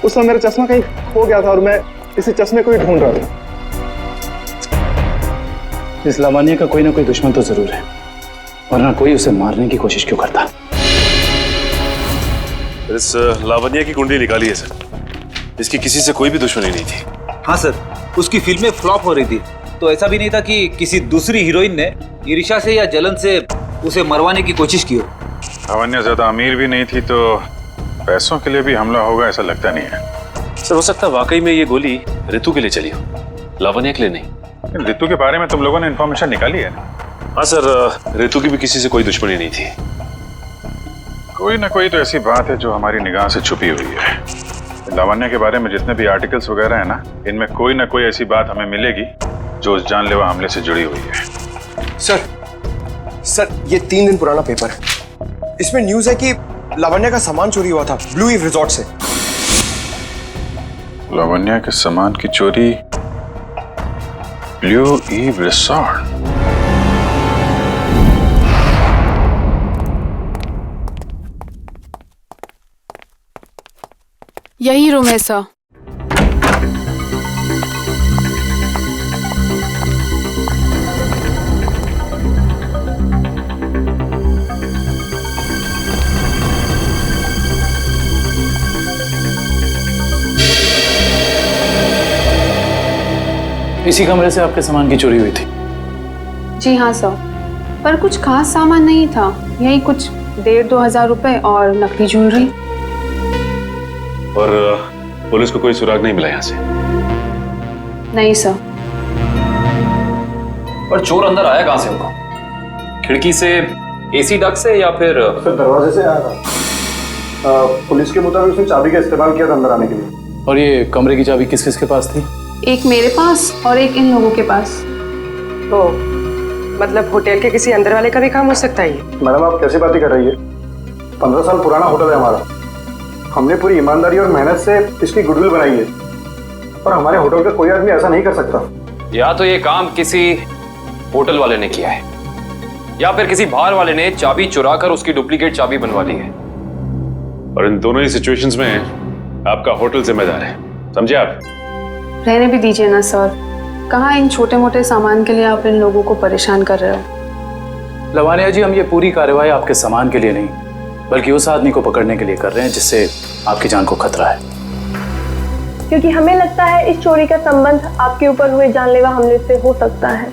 [SPEAKER 20] उस समय मेरा चश्मा कहीं खो गया था और मैं इसी चश्मे को ही ढूंढ रहा था।
[SPEAKER 5] इस लावण्य का कोई ना कोई दुश्मन तो जरूर है, वरना कोई उसे मारने की कोशिश क्यों करता?
[SPEAKER 18] इस लावण्य की कुंडली निकाली है सर, इसकी किसी से कोई भी दुश्मनी नहीं थी।
[SPEAKER 5] हाँ सर, उसकी फिल्में फ्लॉप हो रही थी, तो ऐसा भी नहीं था कि किसी दूसरी हीरोइन ने ईर्ष्या से या जलन से उसे मरवाने की कोशिश की हो।
[SPEAKER 7] लावण्य ज्यादा अमीर भी नहीं थी, तो पैसों के लिए भी हमला होगा ऐसा लगता नहीं है।
[SPEAKER 18] सर हो सकता है वाकई में ये गोली ऋतु के लिए चली हो, लावण्य के लिए नहीं।
[SPEAKER 7] ऋतु के बारे में तुम लोगों ने इन्फॉर्मेशन निकाली है ना?
[SPEAKER 18] हाँ सर, ऋतु की भी किसी से कोई दुश्मनी नहीं थी।
[SPEAKER 7] कोई ना कोई तो ऐसी बात है जो हमारी निगाह से छुपी हुई है। लावण्य के बारे में जितने भी आर्टिकल्स वगैरह है ना, इनमें कोई ना कोई ऐसी बात हमें मिलेगी जो उस जानलेवा हमले से जुड़ी हुई है।
[SPEAKER 20] सर ये 3 दिन पुराना पेपर है, इसमें न्यूज है कि लावण्य का सामान चोरी हुआ था ब्लू ईव रिजॉर्ट से।
[SPEAKER 7] लावण्य के सामान की चोरी ब्लू ईव रिसॉर्ट?
[SPEAKER 9] यही रूम है सर।
[SPEAKER 5] इसी कमरे से आपके सामान की चोरी हुई थी?
[SPEAKER 9] जी हाँ सर, पर कुछ खास सामान नहीं था, यही कुछ 1,500-2 हजार रुपए और नकली ज्वेलरी।
[SPEAKER 18] और पुलिस को कोई सुराग नहीं मिला यहाँ से?
[SPEAKER 9] नहीं सर।
[SPEAKER 6] और चोर अंदर आया कहाँ से होगा? खिड़की से, एसी डक्ट से, या फिर
[SPEAKER 20] सर दरवाजे से आया था। पुलिस के मुताबिक उसने चाबी का इस्तेमाल किया था अंदर आने के लिए।
[SPEAKER 5] और ये कमरे की चाबी किस किस के पास थी?
[SPEAKER 9] एक मेरे पास और एक इन लोगों के पास।
[SPEAKER 10] तो मतलब होटल के किसी अंदर वाले का भी काम हो सकता है ये?
[SPEAKER 20] मैडम आप कैसी बातें कर रही है? 15 साल पुराना होटल है हमारा, हमने पूरी ईमानदारी और मेहनत से इसकी गुडविल बनाई है, और हमारे होटल का कोई आदमी ऐसा नहीं कर सकता।
[SPEAKER 6] या तो ये काम किसी होटल वाले ने किया है, या फिर किसी बाहर वाले ने चाबी चुरा कर उसकी डुप्लीकेट चाबी बनवा ली है।
[SPEAKER 18] और इन दोनों ही सिचुएशंस में आपका होटल जिम्मेदार है, समझे आप?
[SPEAKER 9] रहने भी दीजिए ना सर, कहाँ इन छोटे मोटे सामान के लिए आप इन लोगों को परेशान कर रहे हो?
[SPEAKER 5] लवानिया जी, हम ये पूरी कार्रवाई आपके सामान के लिए नहीं, बल्कि उस आदमी को पकड़ने के लिए कर रहे हैं जिससे आपकी जान को खतरा है।
[SPEAKER 21] क्योंकि हमें लगता है इस चोरी का संबंध आपके ऊपर हुए जानलेवा हमले से हो सकता है।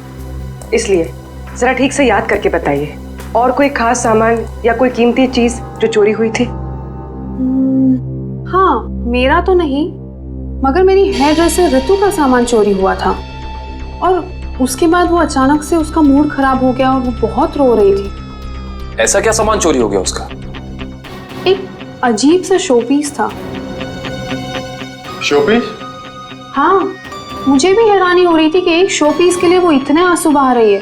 [SPEAKER 10] इसलिए जरा ठीक से याद करके बताइए, और कोई खास सामान या कोई कीमती चीज जो चोरी हुई थी?
[SPEAKER 9] हाँ, मेरा तो नहीं, मगर मेरी हेयर ड्रेसर ऋतु का सामान चोरी हुआ था, और उसके बाद वो अचानक से उसका मूड खराब हो गया और वो बहुत रो रही थी।
[SPEAKER 6] ऐसा क्या सामान चोरी हो गया उसका?
[SPEAKER 9] एक अजीब सा शोपीस था।
[SPEAKER 7] शोपीस?
[SPEAKER 9] हाँ, मुझे भी हैरानी हो रही थी कि एक शोपीस के लिए वो इतने आंसू बहा रही है,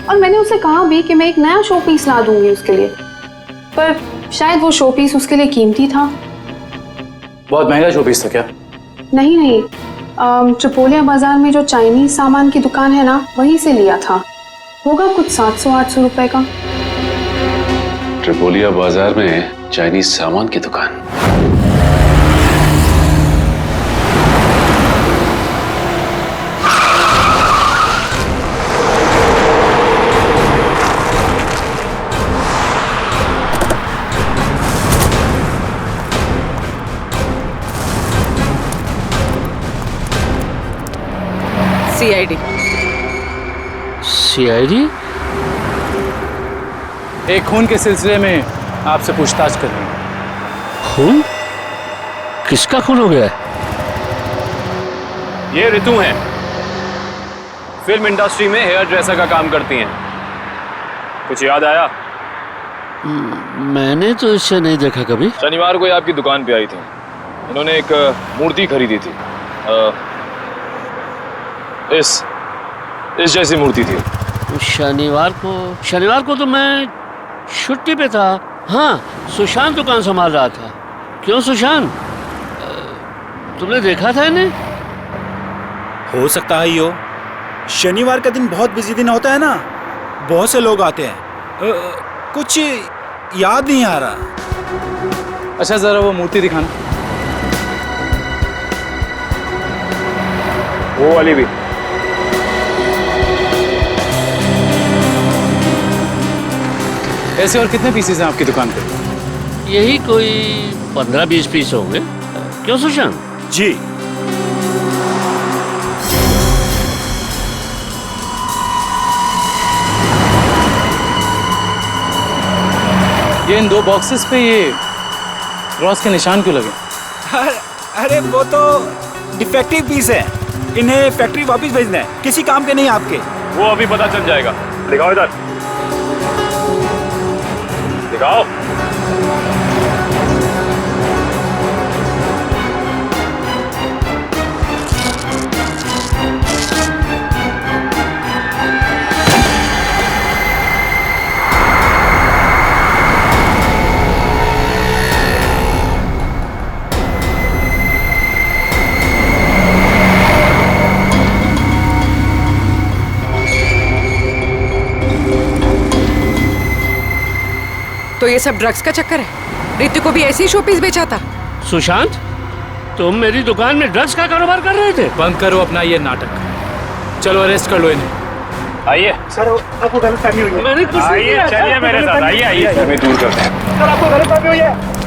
[SPEAKER 9] और मैंने उसे कहा भी कि मैं एक नया शोपीस ला दूंगी उसके लिए, पर शायद वो शोपीस उसके लिए कीमती था।
[SPEAKER 5] बहुत महंगा शोपीस था क्या?
[SPEAKER 9] नहीं, ट्रिपोलिया बाजार में जो चाइनीज सामान की दुकान है ना, वहीं से लिया था। होगा कुछ 700-800 रुपए का।
[SPEAKER 18] ट्रिपोलिया बाजार में चाइनीज सामान की दुकान?
[SPEAKER 5] सीआईडी? एक खून के सिलसिले में आपसे पूछताछ कर रही हूँ।
[SPEAKER 8] खून? किसका खून हो गया है?
[SPEAKER 6] ये ऋतु हैं, फिल्म इंडस्ट्री में हेयर ड्रेसर का काम करती हैं। कुछ याद आया?
[SPEAKER 8] मैंने तो इसे नहीं देखा कभी।
[SPEAKER 6] शनिवार को ये आपकी दुकान पे आई थी, इन्होंने एक मूर्ति खरीदी थी, इस जैसी मूर्ति थी।
[SPEAKER 8] शनिवार को तो मैं छुट्टी पे था। हाँ, सुशांत दुकान संभाल रहा था। क्यों सुशांत? तुमने देखा था इन्हें?
[SPEAKER 17] हो सकता है यो, शनिवार का दिन बहुत बिजी दिन होता है ना, बहुत से लोग आते हैं। कुछ याद नहीं आ रहा।
[SPEAKER 5] अच्छा जरा वो मूर्ति दिखाना।
[SPEAKER 7] वो वाली भी।
[SPEAKER 5] ऐसे और कितने पीसेस हैं आपकी दुकान पे?
[SPEAKER 8] यही कोई 15-20 पीस होंगे। क्यों सुशांत?
[SPEAKER 17] जी।
[SPEAKER 5] ये इन 2 बॉक्सेस पे ये क्रॉस के निशान क्यों लगे?
[SPEAKER 17] अरे वो तो डिफेक्टिव पीस है, इन्हें फैक्ट्री वापस भेजना है, किसी काम के नहीं आपके।
[SPEAKER 7] वो अभी पता चल जाएगा। दिखाओ इधर, दिखाओ।
[SPEAKER 10] तो ये सब ड्रग्स का चक्कर है? ऋतु को भी ऐसे ही शोपीस बेचा था?
[SPEAKER 8] सुशांत, तुम मेरी दुकान में ड्रग्स का कारोबार कर रहे थे?
[SPEAKER 5] बंद करो अपना ये नाटक। चलो अरेस्ट कर लो इन्हें।
[SPEAKER 7] आइए
[SPEAKER 17] सर, आपको गलतफहमी हुई है।
[SPEAKER 8] मैंने कुछ नहीं
[SPEAKER 7] आइए,
[SPEAKER 8] किया।
[SPEAKER 7] चलिए मेरे साथ, आइए आइए, हमें दूर करते हैं।
[SPEAKER 17] सर, आपको गलतफहमी हुई है।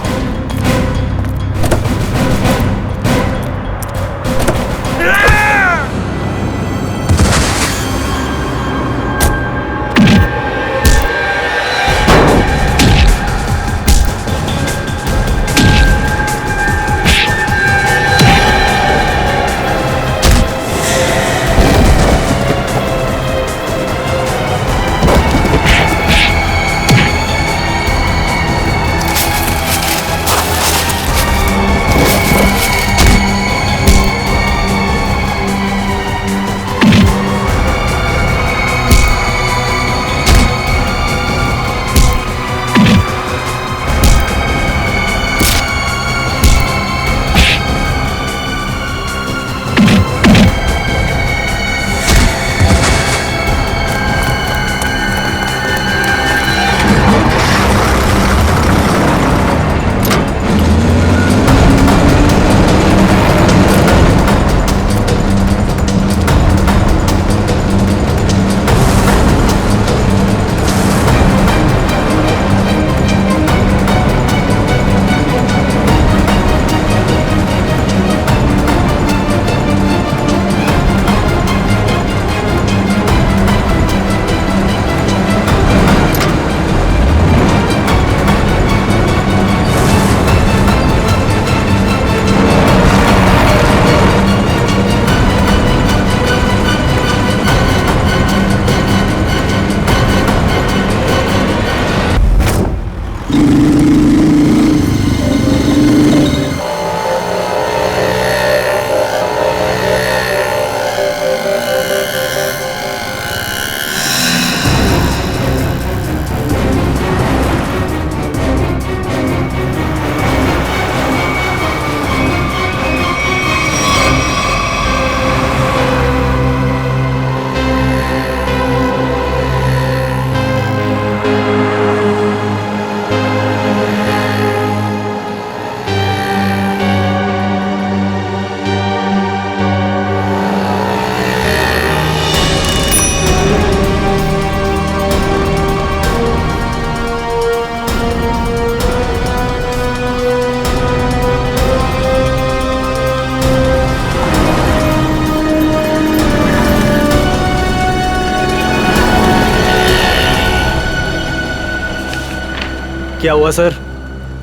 [SPEAKER 11] क्या हुआ सर,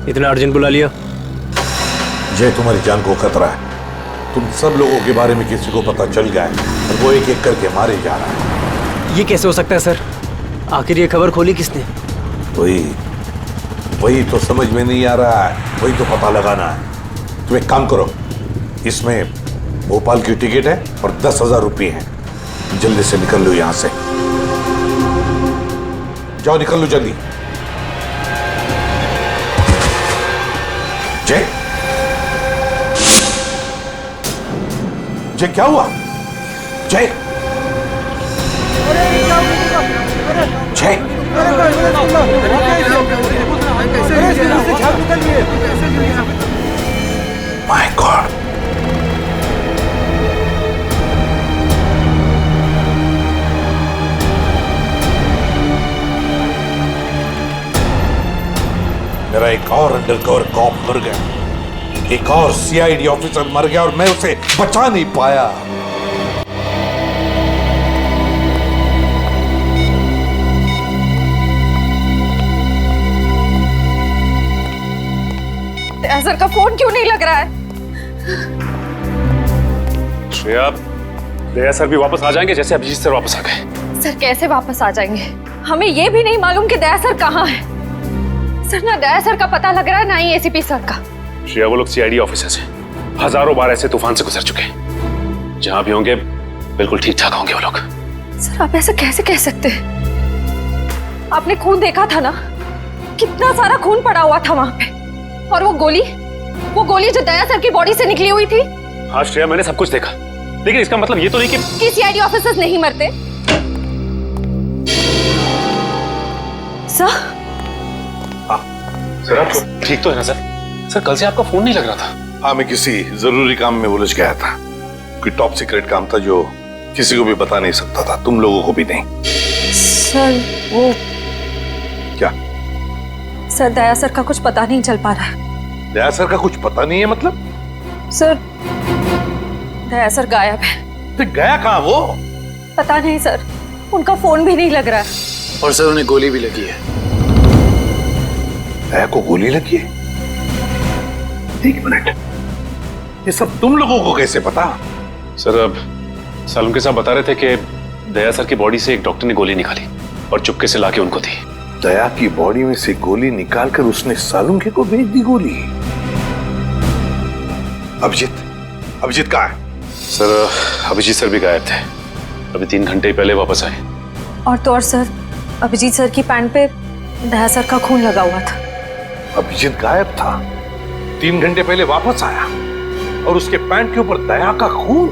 [SPEAKER 11] इतना अर्जेंट बुला लिया?
[SPEAKER 15] जय, तुम्हारी जान को खतरा है। तुम सब लोगों के बारे में किसी को पता चल गया है और वो एक एक करके मारे जा रहा है।
[SPEAKER 11] ये कैसे हो सकता है सर? आखिर ये खबर खोली किसने?
[SPEAKER 15] वही तो समझ में नहीं आ रहा है, वही तो पता लगाना है। तुम एक काम करो, इसमें भोपाल की टिकट है और 10,000 रुपये है। जल्दी से निकल लो यहां से, जाओ निकल लो जल्दी। जय, जय क्या हुआ? जय जय माय गॉड, मेरा एक और अंडरकवर कॉप मर गया, एक और सीआईडी ऑफिसर मर गया और मैं उसे बचा नहीं पाया।
[SPEAKER 4] सर का फोन क्यों नहीं लग रहा है?
[SPEAKER 18] श्रेया, दया सर भी वापस आ जाएंगे जैसे अभिजीत सर वापस आ गए।
[SPEAKER 4] सर कैसे वापस आ जाएंगे? हमें ये भी नहीं मालूम कि दया सर कहाँ है। सर ना दया सर का पता लग रहा है ना ही एसीपी सर का।
[SPEAKER 18] श्रेया, वो लोग सीआईडी ऑफिसर्स हैं, हजारों बार ऐसे तूफान से गुजर चुके हैं। जहां भी होंगे बिल्कुल ठीक ठाक होंगे वो लोग।
[SPEAKER 4] सर आप ऐसा कैसे कह सकते हैं? आपने खून देखा था ना, कितना सारा खून पड़ा हुआ था वहां पे। और वो गोली जो दया सर की बॉडी से निकली हुई थी।
[SPEAKER 18] हाँ श्रेया, मैंने सब कुछ देखा, लेकिन इसका मतलब ये तो नहीं कि
[SPEAKER 4] सीआईडी ऑफिसर्स नहीं मरते। सर
[SPEAKER 18] सर आप ठीक तो है ना सर? सर कल से आपका फोन नहीं लग रहा था।
[SPEAKER 15] हाँ, मैं किसी जरूरी काम में उलझ गया था। कोई टॉप सीक्रेट काम था जो किसी को भी बता नहीं सकता था, तुम लोगों को भी नहीं।
[SPEAKER 4] सर वो
[SPEAKER 15] क्या?
[SPEAKER 4] सर दया सर का कुछ पता नहीं चल पा रहा है।
[SPEAKER 15] दया सर का कुछ पता नहीं है मतलब?
[SPEAKER 4] सर दया सर गायब है।
[SPEAKER 15] तो गया कहाँ वो?
[SPEAKER 4] पता नहीं सर, उनका फोन भी नहीं लग रहा है।
[SPEAKER 11] और सर उन्हें गोली भी लगी है।
[SPEAKER 15] दया को गोली लगी है? एक मिनट, ये सब तुम लोगों को कैसे पता?
[SPEAKER 18] सर अब सालुंके के साहब बता रहे थे कि दया सर की बॉडी से एक डॉक्टर ने गोली निकाली और चुपके से लाके उनको दी।
[SPEAKER 15] दया की बॉडी में से गोली निकालकर उसने सालुंके को भेज दी गोली। अभिजीत कहाँ है?
[SPEAKER 18] सर अभिजीत सर भी गायब थे, अभी 3 घंटे पहले वापस आए।
[SPEAKER 4] और तो और सर, अभिजीत सर की पैंट पे दया सर का खून लगा हुआ था।
[SPEAKER 15] अभिजीत गायब था, 3 घंटे पहले वापस आया और उसके पैंट के ऊपर दया का खून।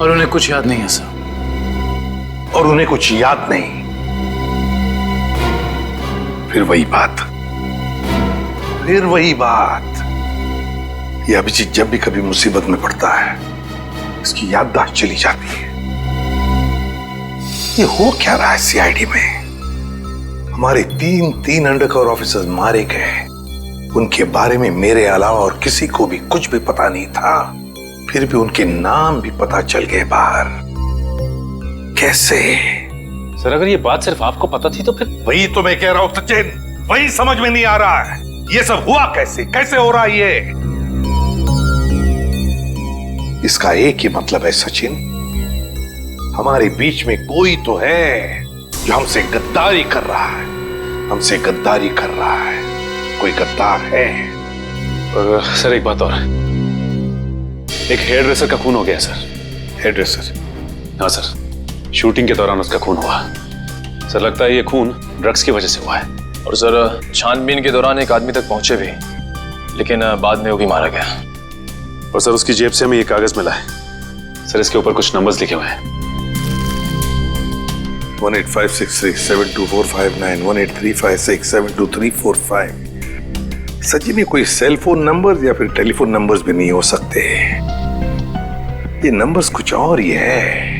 [SPEAKER 11] और उन्हें कुछ याद नहीं है सर।
[SPEAKER 15] और उन्हें कुछ याद नहीं। फिर वही बात। ये अभिजीत जब भी कभी मुसीबत में पड़ता है, इसकी याददाश्त चली जाती है। ये हो क्या रहा है सीआईडी में? हमारे 3 अंडरकवर ऑफिसर्स मारे गए, उनके बारे में मेरे अलावा और किसी को भी कुछ भी पता नहीं था। फिर भी उनके नाम भी पता चल गए बाहर। कैसे?
[SPEAKER 18] सर अगर ये बात सिर्फ आपको पता थी तो फिर?
[SPEAKER 15] वही तो मैं कह रहा हूं सचिन, वही समझ में नहीं आ रहा है। ये सब हुआ कैसे हो रहा है ये? इसका एक ही मतलब है सचिन, हमारे बीच में कोई तो है जो हमसे गद्दारी कर रहा है। कोई गद्दार है।
[SPEAKER 18] और सर एक बात और, एक हेयर ड्रेसर का खून हो गया सर।
[SPEAKER 15] Hairdresser?
[SPEAKER 18] हाँ सर, शूटिंग के दौरान उसका खून हुआ। सर लगता है ये खून ड्रग्स की वजह से हुआ है।
[SPEAKER 6] और सर छानबीन के दौरान एक आदमी तक पहुंचे भी, लेकिन बाद में वो भी मारा गया।
[SPEAKER 18] और सर उसकी जेब से हमें ये कागज मिला है सर, इसके ऊपर कुछ नंबर्स लिखे हुए हैं।
[SPEAKER 15] 1856372459 1835672345। सचिन, ये कोई सेल फोन नंबर्स या फिर टेलीफोन नंबर्स भी नहीं हो सकते। ये नंबर्स कुछ और ही है।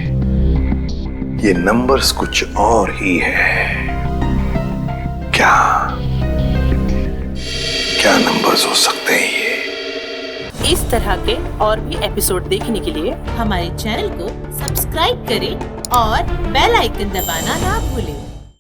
[SPEAKER 15] ये नंबर्स कुछ और ही है। क्या नंबर्स हो सकते हैं ये?
[SPEAKER 2] इस तरह के और भी एपिसोड देखने के लिए हमारे चैनल को सब्सक्राइब करें और बेल आइकन दबाना ना भूलें।